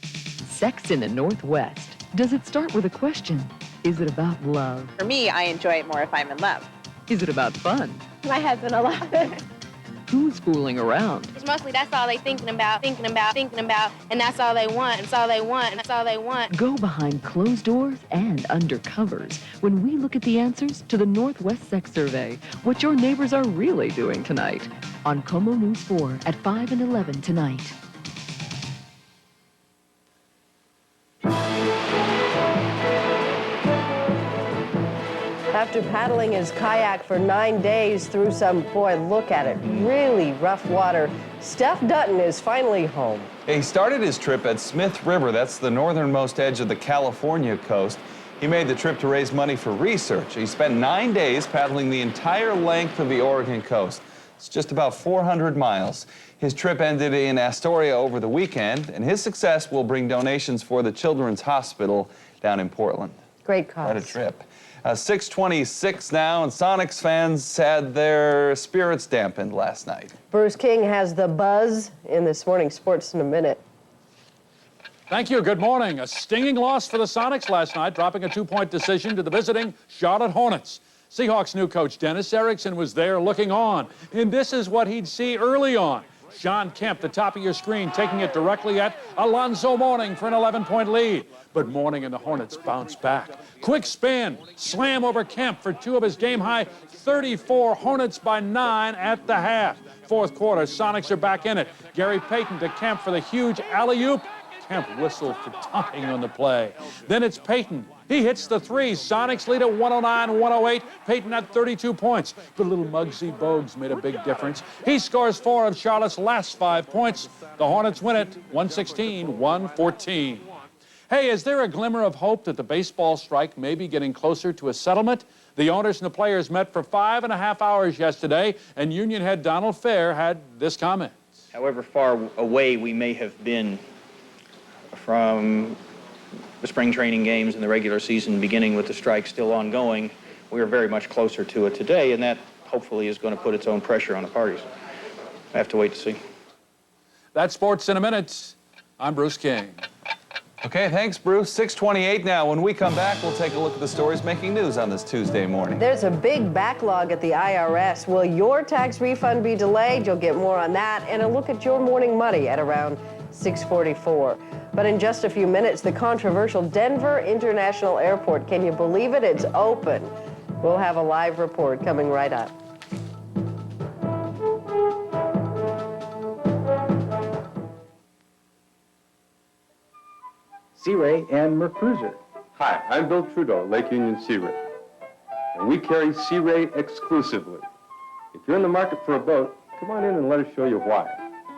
S21: Sex in the Northwest. Does it start with a question? Is it about love?
S22: For me, I enjoy it more if I'm in love.
S21: Is it about fun?
S22: My husband allows it.
S21: Who's fooling around?
S22: It's mostly that's all they thinking about, and that's all they want, that's all they want, and that's all they want.
S21: Go behind closed doors and under covers when we look at the answers to the Northwest Sex Survey. What your neighbors are really doing tonight. On KOMO News 4 at 5 and 11 tonight.
S2: After paddling his kayak for 9 days through some, boy, look at it, really rough water, Steph Dutton is finally home.
S1: He started his trip at Smith River. That's the northernmost edge of the California coast. He made the trip to raise money for research. He spent 9 days paddling the entire length of the Oregon coast. It's just about 400 miles. His trip ended in Astoria over the weekend, and his success will bring donations for the Children's Hospital down in Portland.
S2: Great cause.
S1: What a trip. 6:26 now, and Sonics fans had their spirits dampened last night.
S2: Bruce King has the buzz in this morning's sports in a minute.
S23: Thank you. Good morning. A stinging loss for the Sonics last night, dropping a 2-point decision to the visiting Charlotte Hornets. Seahawks new coach Dennis Erickson was there looking on, and this is what he'd see early on. Sean Kemp, the top of your screen, taking it directly at Alonzo Mourning for an 11-point lead. But Mourning and the Hornets bounce back. Quick spin, slam over Kemp for 2 of his game-high 34. Hornets by 9 at the half. Fourth quarter, Sonics are back in it. Gary Payton to Kemp for the huge alley-oop. Kemp whistled for tying on the play. Then it's Payton. He hits the 3. Sonics lead at 109-108. Payton had 32 points. But little Muggsy Bogues made a big difference. He scores 4 of Charlotte's last 5 points. The Hornets win it 116-114. Hey, is there a glimmer of hope that the baseball strike may be getting closer to a settlement? The owners and the players met for 5.5 hours yesterday, and Union head Donald Fair had this comment.
S7: However far away we may have been from the spring training games and the regular season beginning with the strike still ongoing, we are very much closer to it today, and that hopefully is going to put its own pressure on the parties. I have to wait to see.
S23: That's sports in a minute. I'm Bruce King.
S1: Okay, thanks, Bruce. 6:28 now. When we come back, we'll take a look at the stories making news on this Tuesday morning.
S2: There's a big backlog at the IRS. Will your tax refund be delayed? You'll get more on that and a look at your morning money at around 6:44. But in just a few minutes, the controversial Denver International Airport. Can you believe it? It's open. We'll have a live report coming right up.
S8: Sea Ray and Mercruiser.
S9: Hi, I'm Bill Trudeau, Lake Union Sea Ray. And we carry Sea Ray exclusively. If you're in the market for a boat, come on in and let us show you why.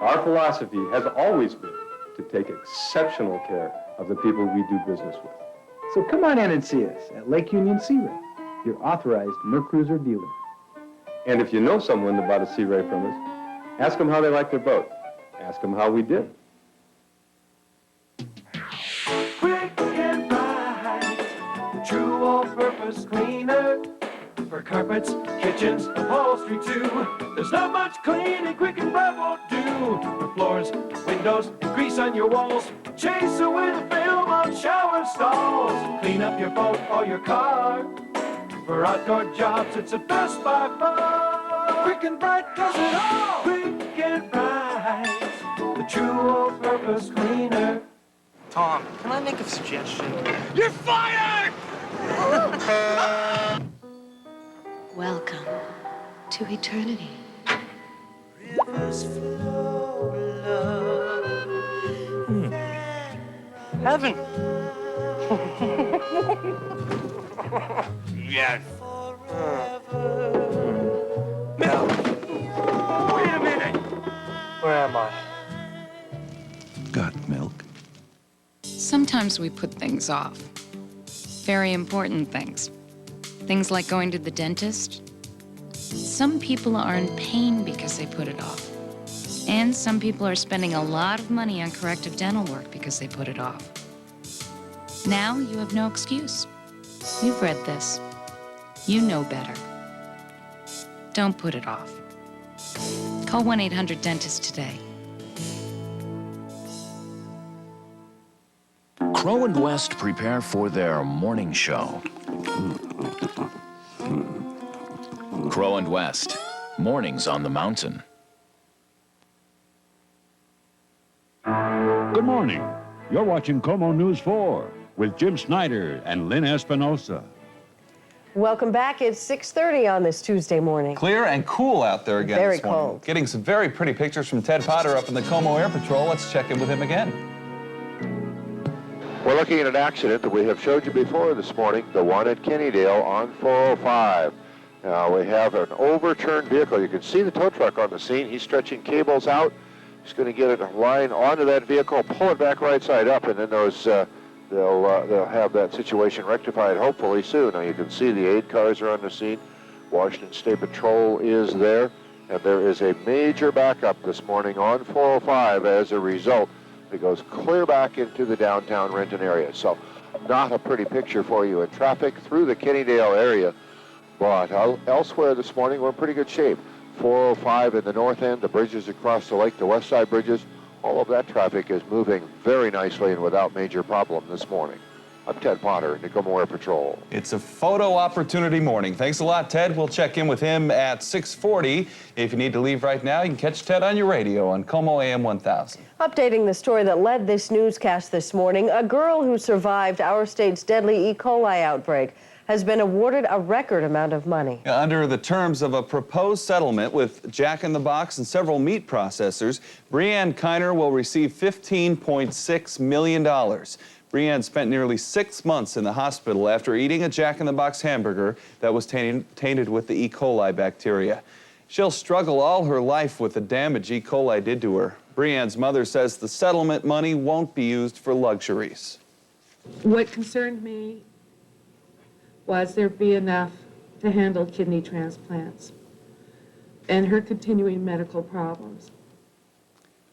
S9: Our philosophy has always been to take exceptional care of the people we do business with.
S8: So come on in and see us at Lake Union Sea Ray, your authorized Mercruiser dealer.
S9: And if you know someone that bought a Sea Ray from us, ask them how they liked their boat. Ask them how we did.
S4: Quick and bright, the true all-purpose cleaner. For carpets, kitchens, upholstery too. There's not much cleaning quick and bright won't do. For floors, windows, and grease on your walls. Chase away the film on shower stalls. Clean up your boat or your car. For outdoor jobs, it's the best by far. Quick and bright does it all. Quick and bright, the true all-purpose cleaner.
S10: Tom, can I make a suggestion?
S4: You're fired!
S24: Welcome to eternity.
S10: Rivers flow, love. Heaven. Yeah. Now, wait a minute. Where am I?
S3: Got milk?
S25: Sometimes we put things off. Very important things. Things like going to the dentist. Some people are in pain because they put it off. And some people are spending a lot of money on corrective dental work because they put it off. Now you have no excuse. You've read this. You know better. Don't put it off. Call 1-800-DENTIST today.
S26: Crow and West prepare for their morning show. Crow and West, mornings on the mountain.
S17: Good morning. You're watching KOMO News 4 with Jim Snyder and Lynn Espinoza.
S2: Welcome back. It's 6:30 on this Tuesday morning.
S1: Clear and cool out there again
S2: Very
S1: this morning.
S2: cold.
S1: Getting some very pretty pictures from Ted Potter up in the KOMO Air Patrol. Let's check in with him again.
S31: We're looking at an accident that we have showed you before this morning, the one at Kennydale on 405. Now we have an overturned vehicle. You can see the tow truck on the scene. He's stretching cables out. He's going to get a line onto that vehicle, pull it back right side up, and then those they'll have that situation rectified hopefully soon. Now you can see the aid cars are on the scene. Washington State Patrol is there, and there is a major backup this morning on 405 as a result. It goes clear back into the downtown Renton area. So not a pretty picture for you in traffic through the Kennydale area. But elsewhere this morning, we're in pretty good shape. 405 in the north end, the bridges across the lake, the west side bridges, all of that traffic is moving very nicely and without major problem this morning. I'm Ted Potter, KOMO Air Patrol.
S1: It's a photo opportunity morning. Thanks a lot, Ted. We'll check in with him at 6:40. If you need to leave right now, you can catch Ted on your radio on KOMO AM 1000.
S2: Updating the story that led this newscast this morning, a girl who survived our state's deadly E. coli outbreak has been awarded a record amount of money.
S1: Under the terms of a proposed settlement with Jack in the Box and several meat processors, Breanne Kiner will receive $15.6 million. Breanne spent nearly 6 months in the hospital after eating a Jack in the Box hamburger that was tainted with the E. coli bacteria. She'll struggle all her life with the damage E. coli did to her. Breanne's mother says the settlement money won't be used for luxuries.
S12: What concerned me was there be enough to handle kidney transplants and her continuing medical problems.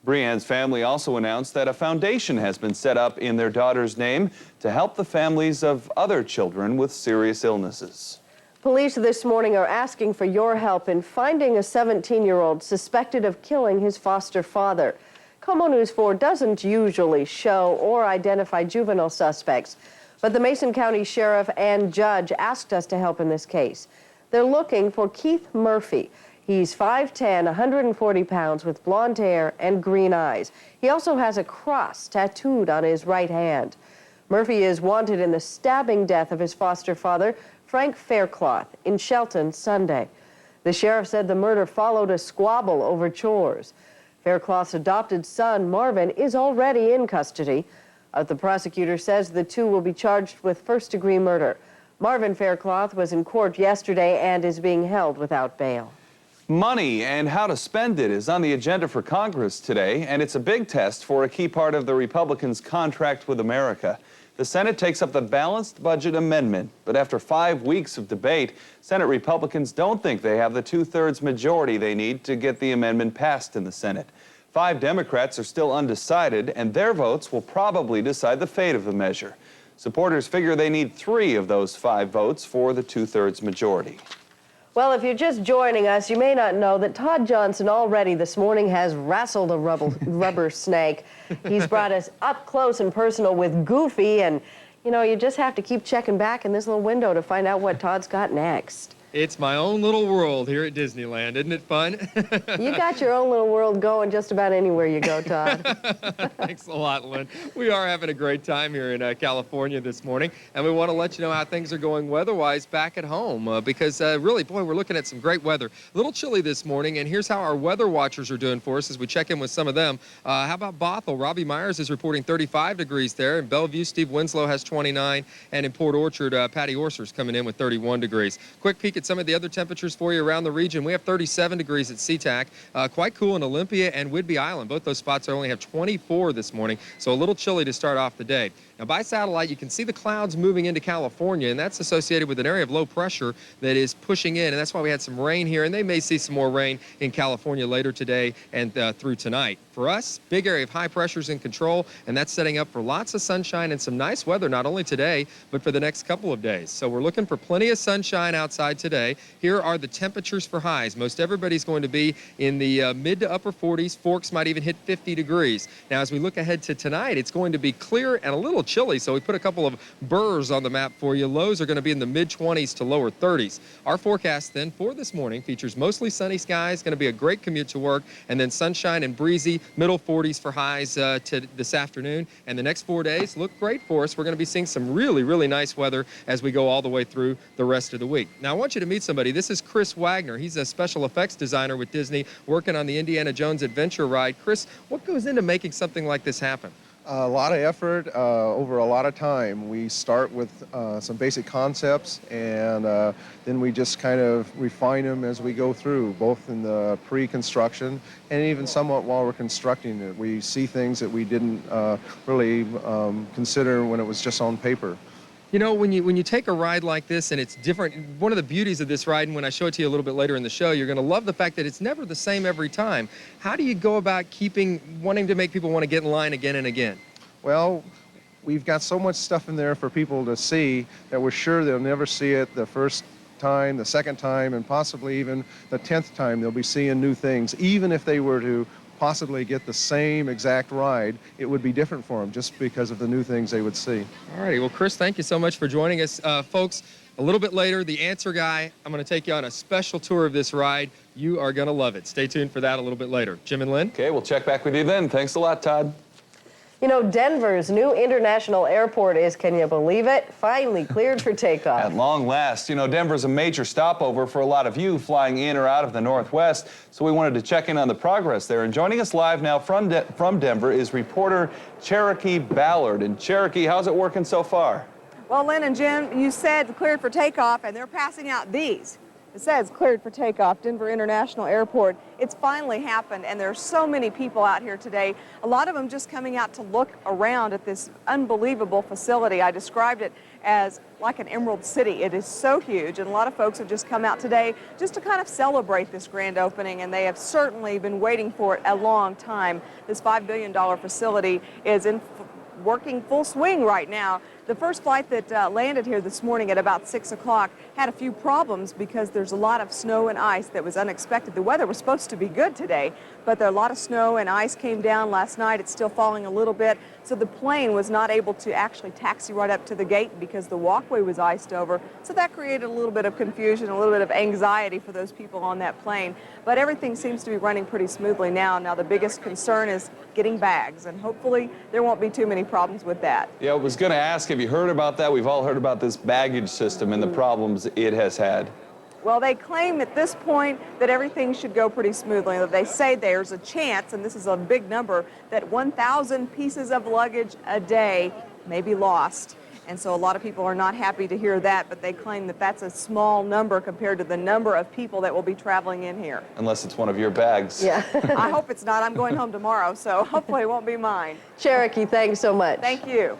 S1: Breanne's family also announced that a foundation has been set up in their daughter's name to help the families of other children with serious illnesses.
S2: Police this morning are asking for your help in finding a 17-year-old suspected of killing his foster father. KOMO News 4 doesn't usually show or identify juvenile suspects, but the Mason County Sheriff and judge asked us to help in this case. They're looking for Keith Murphy. He's 5'10", 140 pounds with blonde hair and green eyes. He also has a cross tattooed on his right hand. Murphy is wanted in the stabbing death of his foster father, Frank Faircloth, in Shelton Sunday. The sheriff said the murder followed a squabble over chores. Faircloth's adopted son, Marvin, is already in custody. The prosecutor says the two will be charged with first-degree murder. Marvin Faircloth was in court yesterday and is being held without bail.
S1: Money and how to spend it is on the agenda for Congress today, and it's a big test for a key part of the Republicans' contract with America. The Senate takes up the balanced budget amendment, but after 5 weeks of debate, Senate Republicans don't think they have the 2/3 majority they need to get the amendment passed in the Senate. 5 Democrats are still undecided, and their votes will probably decide the fate of the measure. Supporters figure they need 3 of those 5 votes for the 2/3 majority.
S2: Well, if you're just joining us, you may not know that Todd Johnson already this morning has wrestled a rubber snake. He's brought us up close and personal with Goofy, and, you know, you just have to keep checking back in this little window to find out what Todd's got next.
S13: It's my own little world here at Disneyland. Isn't it fun?
S2: You got your own little world going just about anywhere you go, Todd.
S13: Thanks a lot, Lynn. We are having a great time here in California this morning, and we want to let you know how things are going weather-wise back at home because really, boy, we're looking at some great weather. A little chilly this morning, and here's how our weather watchers are doing for us as we check in with some of them. How about Bothell? Robbie Myers is reporting 35 degrees there. In Bellevue, Steve Winslow has 29, and in Port Orchard, Patty Orser's coming in with 31 degrees. Quick peek at some of the other temperatures for you around the region. We have 37 degrees at SeaTac, quite cool in Olympia and Whidbey Island. Both those spots only have 24 this morning, so a little chilly to start off the day. Now, by satellite, you can see the clouds moving into California, and that's associated with an area of low pressure that is pushing in, and that's why we had some rain here, and they may see some more rain in California later today and through tonight. For us, big area of high pressures in control, and that's setting up for lots of sunshine and some nice weather, not only today, but for the next couple of days. So we're looking for plenty of sunshine outside today. Here are the temperatures for highs. Most everybody's going to be in the mid to upper 40s. Forks might even hit 50 degrees. Now, as we look ahead to tonight, it's going to be clear and a little chilly, so we put a couple of burrs on the map for you. Lows are going to be in the mid-20s to lower 30s. Our forecast then for this morning features mostly sunny skies, going to be a great commute to work, and then sunshine and breezy, middle 40s for highs to this afternoon. And the next 4 days look great for us. We're going to be seeing some really, really nice weather as we go all the way through the rest of the week. Now, I want you to meet somebody. This is Chris Wagner. He's a special effects designer with Disney, working on the Indiana Jones Adventure ride. Chris, what goes into making something like this happen?
S14: A lot of effort over a lot of time. We start with some basic concepts, and then we just kind of refine them as we go through, both in the pre-construction and even somewhat while we're constructing it. We see things that we didn't really consider when it was just on paper.
S13: You know, when you take a ride like this and it's different, one of the beauties of this ride, and when I show it to you a little bit later in the show, you're going to love the fact that it's never the same every time. How do you go about wanting to make people want to get in line again and again?
S14: Well, we've got so much stuff in there for people to see that we're sure they'll never see it the first time, the second time, and possibly even the 10th time they'll be seeing new things, even if they were to possibly get the same exact ride, it would be different for them just because of the new things they would see.
S13: All righty. Well, Chris, thank you so much for joining us. Folks, a little bit later, the Answer Guy, I'm going to take you on a special tour of this ride. You are going to love it. Stay tuned for that a little bit later. Jim and Lynn?
S1: Okay, we'll check back with you then. Thanks a lot, Todd.
S2: You know, Denver's new international airport is, can you believe it, finally cleared for takeoff.
S1: At long last. You know, Denver's a major stopover for a lot of you flying in or out of the Northwest, so we wanted to check in on the progress there. And joining us live now from Denver is reporter Cherokee Ballard. And Cherokee, how's it working so far?
S5: Well, Lynn and Jim, you said cleared for takeoff, and they're passing out these. It says cleared for takeoff, Denver International Airport. It's finally happened, and there are so many people out here today. A lot of them just coming out to look around at this unbelievable facility. I described it as like an emerald city. It is so huge, and a lot of folks have just come out today just to kind of celebrate this grand opening, and they have certainly been waiting for it a long time. This $5 billion facility is working full swing right now. The first flight that landed here this morning at about 6 o'clock had a few problems because there's a lot of snow and ice that was unexpected. The weather was supposed to be good today, but a lot of snow and ice came down last night. It's still falling a little bit, so the plane was not able to actually taxi right up to the gate because the walkway was iced over. So that created a little bit of confusion, a little bit of anxiety for those people on that plane. But everything seems to be running pretty smoothly now. Now the biggest concern is getting bags, and hopefully there won't be too many problems with that.
S1: Yeah, I was going to ask, have you heard about that? We've all heard about this baggage system and the problems it has had.
S5: Well, they claim at this point that everything should go pretty smoothly. They say there's a chance, and this is a big number, that 1,000 pieces of luggage a day may be lost. And so a lot of people are not happy to hear that, but they claim that that's a small number compared to the number of people that will be traveling in here.
S1: Unless it's one of your bags.
S5: Yeah. I hope it's not. I'm going home tomorrow, so hopefully it won't be mine.
S2: Cherokee, thanks so much.
S5: Thank you.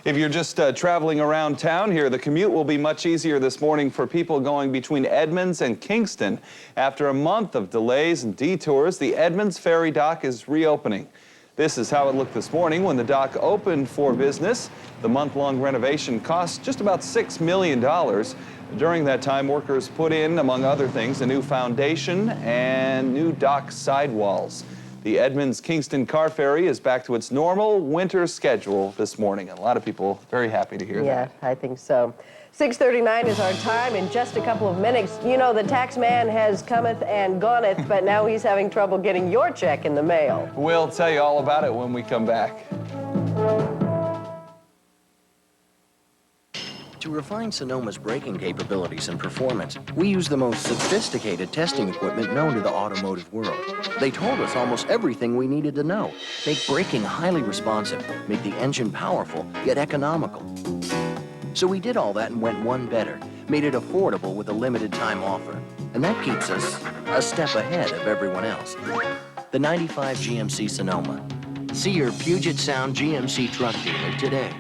S1: If you're just traveling around town here, the commute will be much easier this morning for people going between Edmonds and Kingston. After a month of delays and detours, the Edmonds Ferry Dock is reopening. This is how it looked this morning when the dock opened for business. The month-long renovation cost just about $6 million. During that time, workers put in, among other things, a new foundation and new dock sidewalls. The Edmonds-Kingston car ferry is back to its normal winter schedule this morning. And a lot of people very happy to hear that.
S2: Yeah, I think so. 6:39 is our time. In just a couple of minutes, you know, the tax man has cometh and goneth, but now he's having trouble getting your check in the mail.
S1: We'll tell you all about it when we come back.
S11: To refine Sonoma's braking capabilities and performance, we use the most sophisticated testing equipment known to the automotive world. They told us almost everything we needed to know. Make braking highly responsive, make the engine powerful, yet economical. So we did all that and went one better, made it affordable with a limited time offer. And that keeps us a step ahead of everyone else. The 95 GMC Sonoma. See your Puget Sound GMC truck dealer today.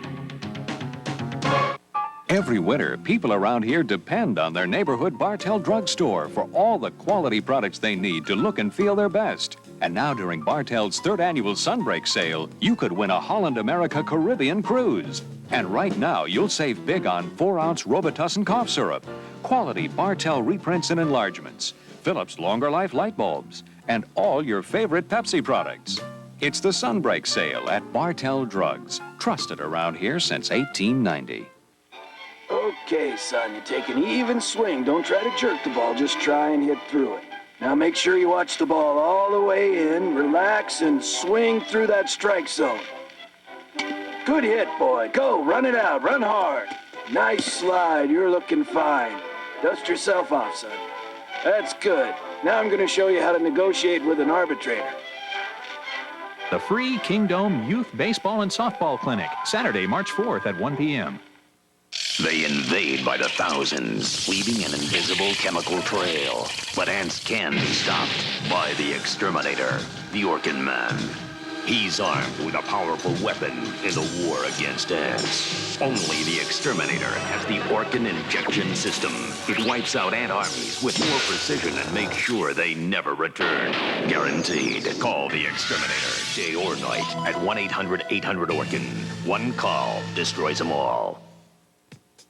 S15: Every winter, people around here depend on their neighborhood Bartell drugstore for all the quality products they need to look and feel their best. And now during Bartell's 3rd annual Sunbreak sale, you could win a Holland America Caribbean cruise. And right now, you'll save big on 4-ounce Robitussin cough syrup, quality Bartell reprints and enlargements, Philips Longer Life light bulbs, and all your favorite Pepsi products. It's the Sunbreak sale at Bartell Drugs, trusted around here since 1890.
S10: Okay, son, you take an even swing. Don't try to jerk the ball, just try and hit through it. Now make sure you watch the ball all the way in, relax, and swing through that strike zone. Good hit, boy. Go, run it out, run hard. Nice slide, you're looking fine. Dust yourself off, son. That's good. Now I'm gonna show you how to negotiate with an arbitrator.
S16: The free Kingdome Youth Baseball and Softball Clinic, Saturday, March 4th at 1 p.m.
S18: They invade by the thousands, leaving an invisible chemical trail. But ants can be stopped by the exterminator, the Orkin Man. He's armed with a powerful weapon in the war against ants. Only the exterminator has the Orkin injection system. It wipes out ant armies with more precision and makes sure they never return. Guaranteed. Call the exterminator, day or night, at 1-800-800-ORKIN. One call destroys them all.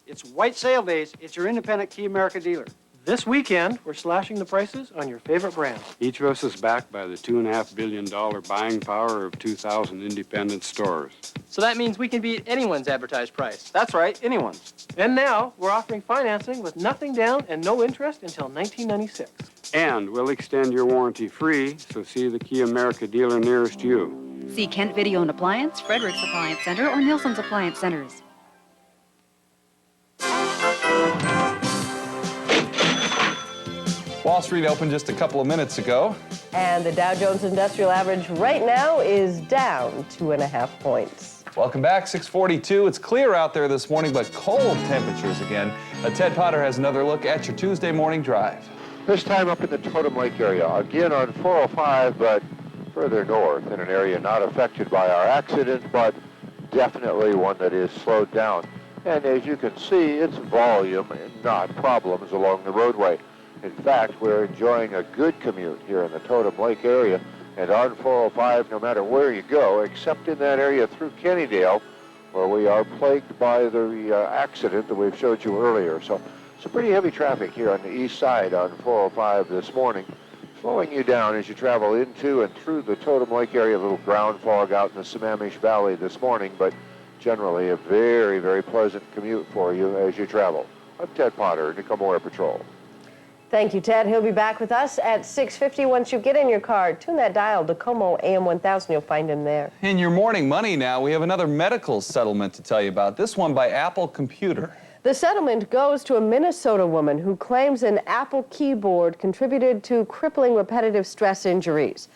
S19: It's White Sale Days. It's your independent Key America dealer.
S6: This weekend, we're slashing the prices on your favorite brands.
S7: Each of us is backed by the $2.5 billion buying power of 2,000 independent stores.
S6: So that means we can beat anyone's advertised price. That's right, anyone's. And now, we're offering financing with nothing down and no interest until 1996.
S7: And we'll extend your warranty free, so see the Key America dealer nearest you.
S19: See Kent Video and Appliance, Frederick's Appliance Center, or Nielsen's Appliance Centers.
S1: Wall Street opened just a couple of minutes ago.
S2: And the Dow Jones Industrial Average right now is down 2.5 points.
S1: Welcome back, 6:42. It's clear out there this morning, but cold temperatures again. Ted Potter has another look at your Tuesday morning drive.
S31: This time up in the Totem Lake area, again on 405, but further north in an area not affected by our accident, but definitely one that is slowed down. And as you can see, it's volume and not problems along the roadway. In fact, we're enjoying a good commute here in the Totem Lake area and on 405 no matter where you go, except in that area through Kennydale, where we are plagued by the accident that we've showed you earlier. So some pretty heavy traffic here on the east side on 405 this morning, slowing you down as you travel into and through the Totem Lake area. A little ground fog out in the Sammamish Valley this morning, but generally a very, very pleasant commute for you as you travel. I'm Ted Potter, KOMO Air Patrol.
S2: Thank you, Ted. He'll be back with us at 6:50. Once you get in your car, tune that dial to KOMO AM 1000. You'll find him there.
S1: In your morning money now, we have another medical settlement to tell you about, this one by Apple Computer.
S2: The settlement goes to a Minnesota woman who claims an Apple keyboard contributed to crippling repetitive stress injuries.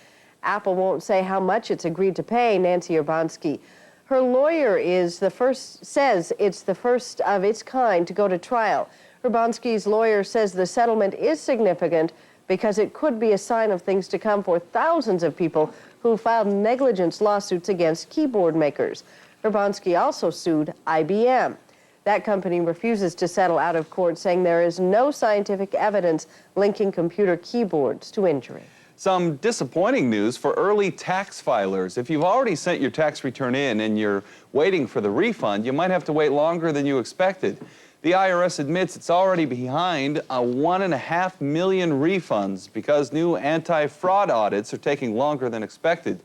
S2: Apple won't say how much it's agreed to pay Nancy Urbanski. Her lawyer says it's the first of its kind to go to trial. Urbanski's lawyer says the settlement is significant because it could be a sign of things to come for thousands of people who filed negligence lawsuits against keyboard makers. Urbanski also sued IBM. That company refuses to settle out of court, saying there is no scientific evidence linking computer keyboards to injury.
S1: Some disappointing news for early tax filers. If you've already sent your tax return in and you're waiting for the refund, you might have to wait longer than you expected. The IRS admits it's already behind 1.5 million refunds because new anti-fraud audits are taking longer than expected.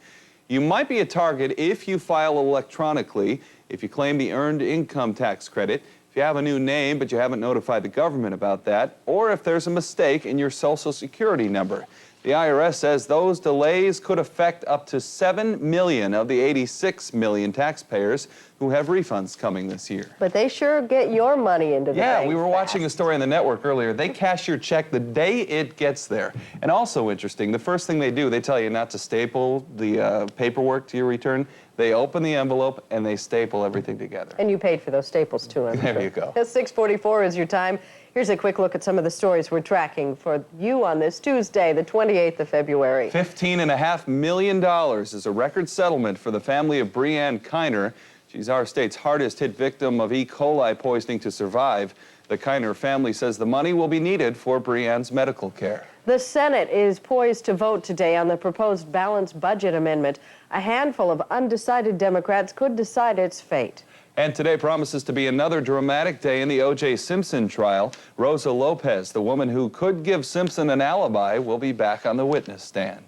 S1: You might be a target if you file electronically, if you claim the earned income tax credit, if you have a new name but you haven't notified the government about that, or if there's a mistake in your Social Security number. The IRS says those delays could affect up to 7 million of the 86 million taxpayers who have refunds coming this year.
S2: But they sure get your money into the bank.
S1: Yeah, we were watching a story on the network earlier. They cash your check the day it gets there. And also interesting, the first thing they do, they tell you not to staple the paperwork to your return. They open the envelope and they staple everything together.
S2: And you paid for those staples too, I'm
S1: There
S2: sure.
S1: you go.
S2: 6:44 is your time. Here's a quick look at some of the stories we're tracking for you on this Tuesday, the 28th of February.
S1: $15.5 million is a record settlement for the family of Breanne Kiner. She's our state's hardest hit victim of E. coli poisoning to survive. The Kiner family says the money will be needed for Breanne's medical care.
S2: The Senate is poised to vote today on the proposed balanced budget amendment. A handful of undecided Democrats could decide its fate.
S1: And today promises to be another dramatic day in the O.J. Simpson trial. Rosa Lopez, the woman who could give Simpson an alibi, will be back on the witness stand.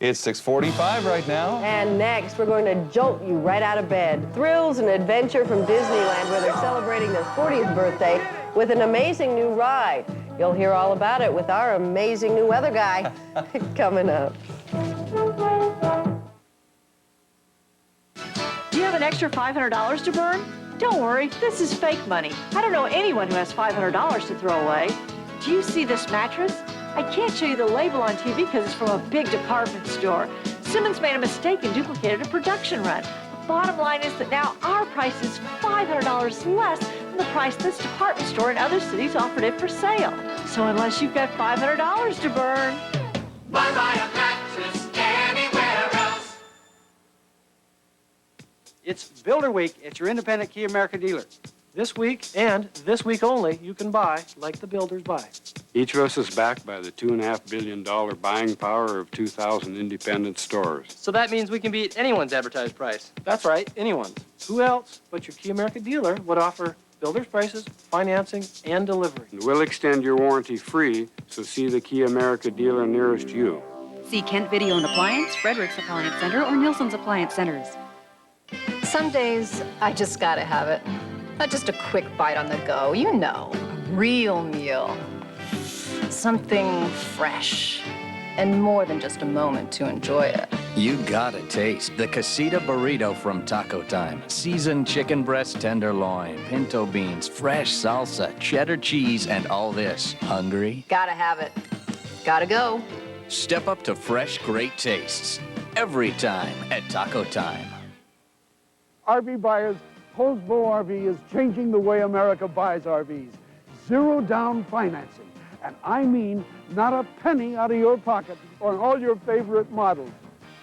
S1: It's 6:45 right now.
S2: And next, we're going to jolt you right out of bed. Thrills and adventure from Disneyland, where they're celebrating their 40th birthday with an amazing new ride. You'll hear all about it with our amazing new weather guy coming up.
S20: Do you have an extra $500 to burn? Don't worry, this is fake money. I don't know anyone who has $500 to throw away. Do you see this mattress? I can't show you the label on TV because it's from a big department store. Simmons made a mistake and duplicated a production run. The bottom line is that now our price is $500 less than the price this department store in other cities offered it for sale. So unless you've got $500 to burn,
S4: Why buy a mattress anywhere else?
S6: It's Builder Week at your independent Key America dealer. This week, and this week only, you can buy like the builders buy.
S7: Each of us is backed by the $2.5 billion buying power of 2,000 independent stores.
S6: So that means we can beat anyone's advertised price. That's right, anyone's. Who else but your Key America dealer would offer builder's prices, financing, and delivery.
S7: And we'll extend your warranty free, so see the Kia America dealer nearest you.
S19: See Kent Video and Appliance, Frederick's Appliance Center, or Nielsen's Appliance Centers.
S3: Some days, I just gotta have it. Not just a quick bite on the go, you know. A real meal. Something fresh. And more than just a moment to enjoy it.
S8: You gotta taste the Casita Burrito from Taco Time. Seasoned chicken breast tenderloin, pinto beans, fresh salsa, cheddar cheese, and all this. Hungry?
S3: Gotta have it. Gotta go.
S8: Step up to fresh, great tastes. Every time at Taco Time.
S9: RV buyers, Posbo RV is changing the way America buys RVs. Zero down financing. And I mean not a penny out of your pocket on all your favorite models.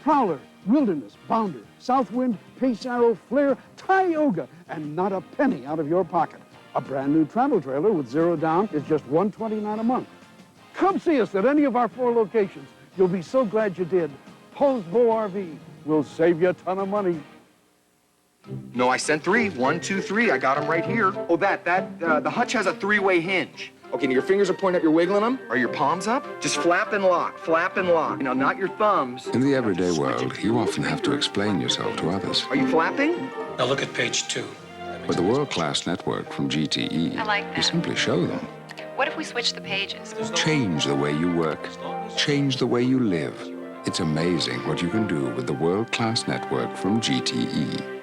S9: Prowler, Wilderness, Bounder, Southwind, Pace Arrow, Flare, Tioga, and not a penny out of your pocket. A brand new travel trailer with zero down is just $129 a month. Come see us at any of our 4 locations. You'll be so glad you did. Posbo RV will save you a ton of money.
S21: No, I sent 3. 1, 2, 3. I got them right here. Oh, the hutch has a 3-way hinge. Okay, now your fingers are pointing up, you're wiggling them? Are your palms up? Just flap and lock, flap and lock. Now, not your thumbs.
S22: In the everyday world, you often have to explain yourself to others.
S21: Are you flapping?
S23: Now look at page 2.
S22: With the world-class network from GTE,
S19: I like that.
S22: you simply show them.
S19: What if we switch the pages?
S22: Change the way you work. Change the way you live. It's amazing what you can do with the world-class network from GTE.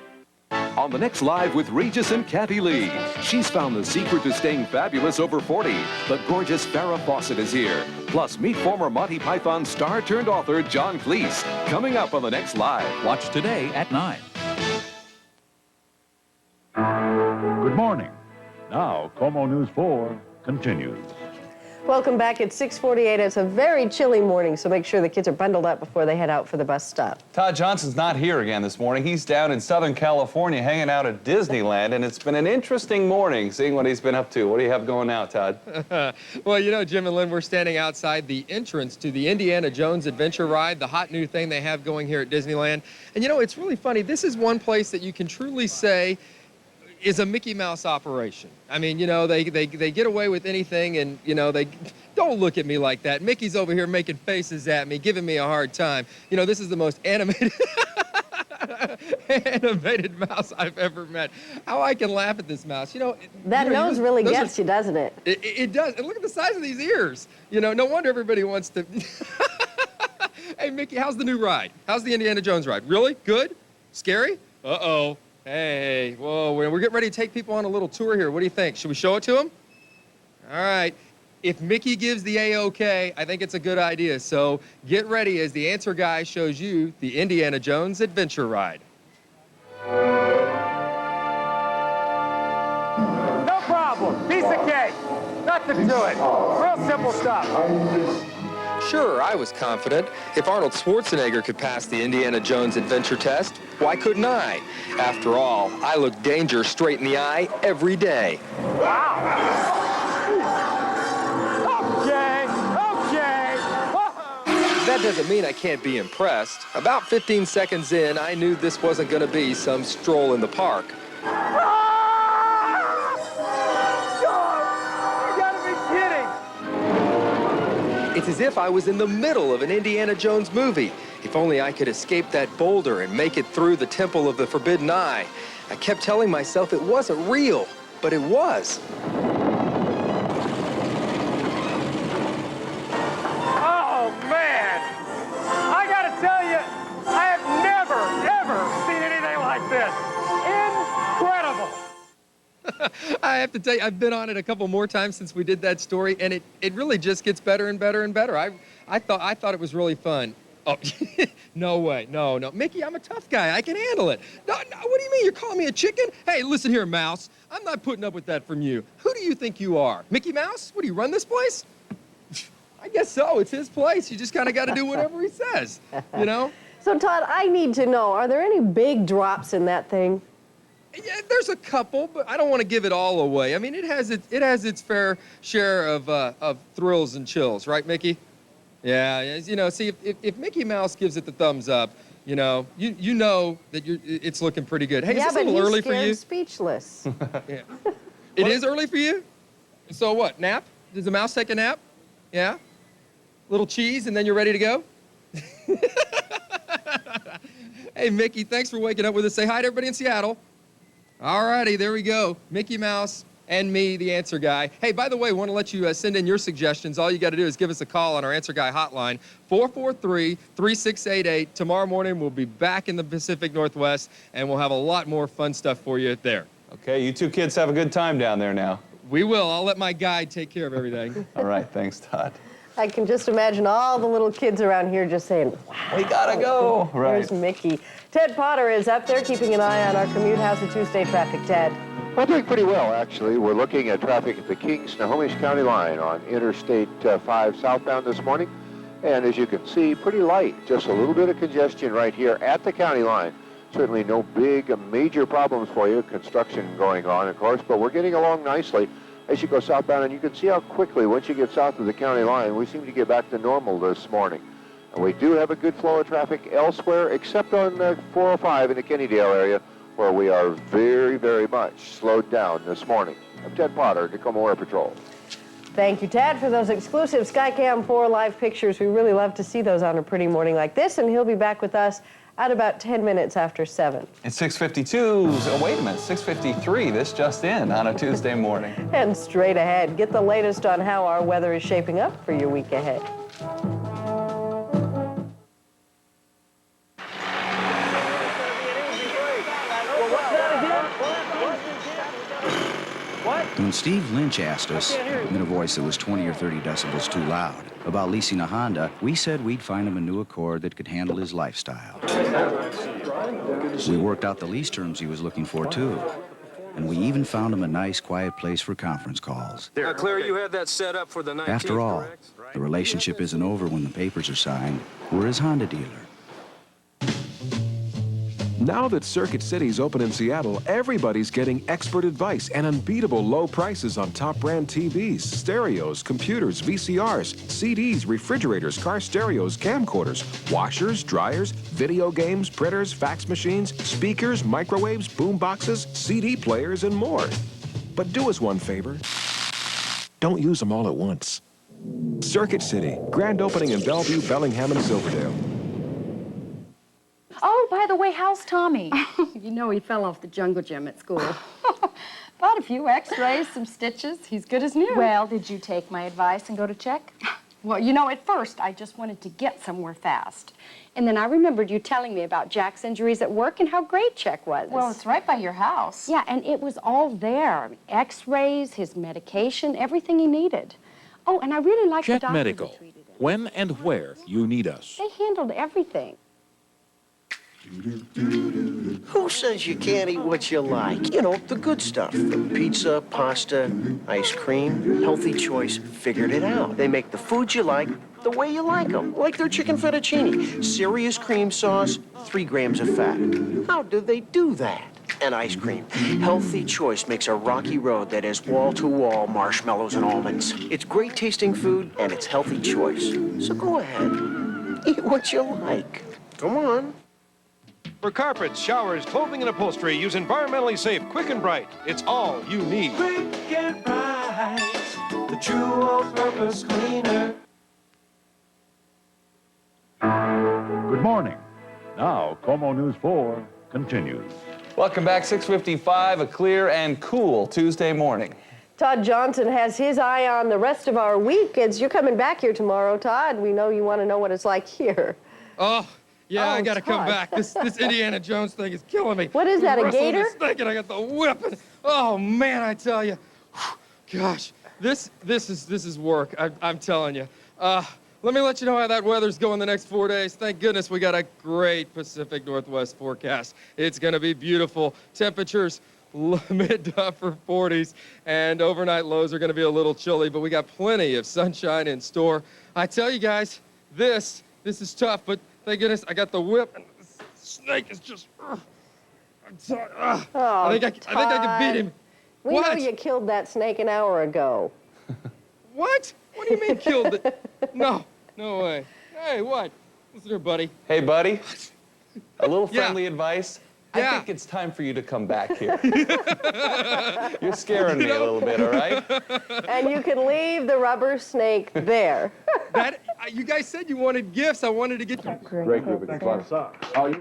S24: On the next Live with Regis and Kathy Lee, she's found the secret to staying fabulous over 40. The gorgeous Farrah Fawcett is here. Plus, meet former Monty Python star-turned-author John Cleese. Coming up on the next Live.
S16: Watch today at 9.
S17: Good morning. Now, KOMO News 4 continues.
S2: Welcome back at 6:48. It's a very chilly morning, so make sure the kids are bundled up before they head out for the bus stop.
S1: Todd Johnson's not here again this morning. He's down in Southern California hanging out at Disneyland, and it's been an interesting morning seeing what he's been up to. What do you have going now, Todd?
S13: Well, you know, Jim and Lynn, we're standing outside the entrance to the Indiana Jones Adventure Ride, the hot new thing they have going here at Disneyland. And, you know, it's really funny. This is one place that you can truly say is a Mickey Mouse operation. I mean, you know, they get away with anything, and, you know, they don't look at me like that. Mickey's over here making faces at me, giving me a hard time. You know, this is the most animated animated mouse I've ever met. How I can laugh at this mouse. You know,
S2: that nose really gets you, doesn't it?
S13: It does. And look at the size of these ears. You know, no wonder everybody wants to. Hey, Mickey, how's the new ride? How's the Indiana Jones ride? Really? Good? Scary? Uh-oh. Hey, whoa, we're getting ready to take people on a little tour here. What do you think? Should we show it to them? All right. If Mickey gives the A-OK, I think it's a good idea. So get ready as the answer guy shows you the Indiana Jones Adventure Ride.
S21: No problem. Piece of cake. Nothing to it. Real simple stuff.
S13: Sure, I was confident. If Arnold Schwarzenegger could pass the Indiana Jones adventure test, why couldn't I? After all, I look danger straight in the eye every day.
S21: Wow. Okay.
S13: That doesn't mean I can't be impressed. About 15 seconds in, I knew this wasn't going to be some stroll in the park. It's as if I was in the middle of an Indiana Jones movie. If only I could escape that boulder and make it through the Temple of the Forbidden Eye. I kept telling myself it wasn't real, but it was.
S21: Oh, man. I got to tell you, I have never, ever seen anything like this. Incredible.
S13: I have to tell you, I've been on it a couple more times since we did that story, and it really just gets better and better and better. I thought it was really fun. Oh, no way. No. Mickey, I'm a tough guy. I can handle it. No, what do you mean? You're calling me a chicken? Hey, listen here, Mouse. I'm not putting up with that from you. Who do you think you are? Mickey Mouse? What, do you run this place? I guess so. It's his place. You just kind of got to do whatever he says, you know?
S2: So, Todd, I need to know, are there any big drops in that thing?
S13: Yeah, there's a couple, but I don't want to give it all away. I mean, it has its fair share of thrills and chills, right, Mickey? Yeah, you know, see, if Mickey Mouse gives it the thumbs up, you know that it's looking pretty good. Hey,
S2: yeah,
S13: is this a little early for you?
S2: Speechless.
S13: Yeah. It is early for you? So what, nap? Does the mouse take a nap? Yeah? Little cheese and then you're ready to go? Hey, Mickey, thanks for waking up with us. Say hi to everybody in Seattle. All righty, there we go. Mickey Mouse and me, the answer guy. Hey, by the way, want to let you send in your suggestions. All you got to do is give us a call on our answer guy hotline, 443-3688. Tomorrow morning, we'll be back in the Pacific Northwest, and we'll have a lot more fun stuff for you there.
S1: Okay, you two kids have a good time down there now.
S13: We will. I'll let my guide take care of everything.
S1: All right, thanks, Todd.
S2: I can just imagine all the little kids around here just saying, wow.
S1: We gotta go.
S2: There's Mickey. Ted Potter is up there keeping an eye on our commute. How's the Tuesday traffic, Ted?
S31: Well, doing pretty well, actually. We're looking at traffic at the King-Snohomish County line on Interstate 5 southbound this morning. And as you can see, pretty light. Just a little bit of congestion right here at the county line. Certainly no big, major problems for you. Construction going on, of course, but we're getting along nicely as you go southbound. And you can see how quickly, once you get south of the county line, we seem to get back to normal this morning. And we do have a good flow of traffic elsewhere, except on 405 in the Kennydale area, where we are very, very much slowed down this morning. I'm Ted Potter, KOMO Air Patrol.
S2: Thank you, Ted, for those exclusive Skycam 4 live pictures. We really love to see those on a pretty morning like this, and he'll be back with us at about 10 minutes after 7.
S1: It's 6:52. Oh, wait a minute, 6:53. This just in on a Tuesday morning.
S2: And straight ahead, get the latest on how our weather is shaping up for your week ahead.
S5: When Steve Lynch asked us, in a voice that was 20 or 30 decibels too loud, about leasing a Honda, we said we'd find him a new Accord that could handle his lifestyle. We worked out the lease terms he was looking for, too. And we even found him a nice, quiet place for conference calls.
S11: Now, Claire, you had that set up for the 19th,
S5: After all,
S11: correct?
S5: the relationship isn't over when the papers are signed. We're his Honda dealer.
S24: Now that Circuit City's open in Seattle, everybody's getting expert advice and unbeatable low prices on top brand TVs, stereos, computers, VCRs, CDs, refrigerators, car stereos, camcorders, washers, dryers, video games, printers, fax machines, speakers, microwaves, boom boxes, CD players, and more. But do us one favor. Don't use them all at once. Circuit City, grand opening in Bellevue, Bellingham, and Silverdale.
S19: Oh, by the way, how's Tommy? You know he fell off the jungle gym at school.
S3: About a few x-rays, some stitches. He's good as new.
S19: Well, did you take my advice and go to check? Well, you know, at first, I just wanted to get somewhere fast. And then I remembered you telling me about Jack's injuries at work and how great Check was.
S3: Well, it's right by your house.
S19: Yeah, and it was all there. X-rays, his medication, everything he needed. Oh, and I really liked the
S12: Check
S19: doctor
S12: Medical.
S19: who treated him.
S12: When and where you need us.
S19: They handled everything.
S14: Who says you can't eat what you like? You know, the good stuff. Pizza, pasta, ice cream. Healthy Choice figured it out. They make the foods you like the way you like them. Like their chicken fettuccine. Serious cream sauce, 3 grams of fat. How do they do that? And ice cream. Healthy Choice makes a rocky road that has wall-to-wall marshmallows and almonds. It's great tasting food, and it's Healthy Choice. So go ahead, eat what you like. Come on.
S23: For carpets, showers, clothing, and upholstery, use environmentally safe, Quick and Bright. It's all you need.
S4: Quick and Bright, the true all-purpose cleaner.
S17: Good morning. Now, KOMO News 4 continues.
S1: Welcome back, 6:55, a clear and cool Tuesday morning.
S2: Todd Johnson has his eye on the rest of our week. As you're coming back here tomorrow, Todd, we know you want to know what it's like here.
S13: Oh, yeah, I got to come
S2: Todd.
S13: back. This Indiana Jones thing is killing me.
S2: What is that, a
S13: Wrestling
S2: gator?
S13: this thing and I got the whip. And, oh, man, I tell you. Gosh, this is work, I'm telling you. Let me let you know how that weather's going the next 4 days. Thank goodness we got a great Pacific Northwest forecast. It's going to be beautiful. Temperatures mid to upper 40s, and overnight lows are going to be a little chilly, but we got plenty of sunshine in store. I tell you guys, this is tough, but thank goodness I got the whip, and the snake is just... I think I can beat him.
S2: We know you killed that snake an hour ago.
S13: What? What do you mean killed it? No way. Hey, what? Listen here, buddy.
S1: Hey, buddy. A little friendly advice. I think it's time for you to come back here. You're scaring me a little bit, all right?
S2: And you can leave the rubber snake there.
S13: You guys said you wanted gifts. I wanted to get you.
S31: Great group of fun.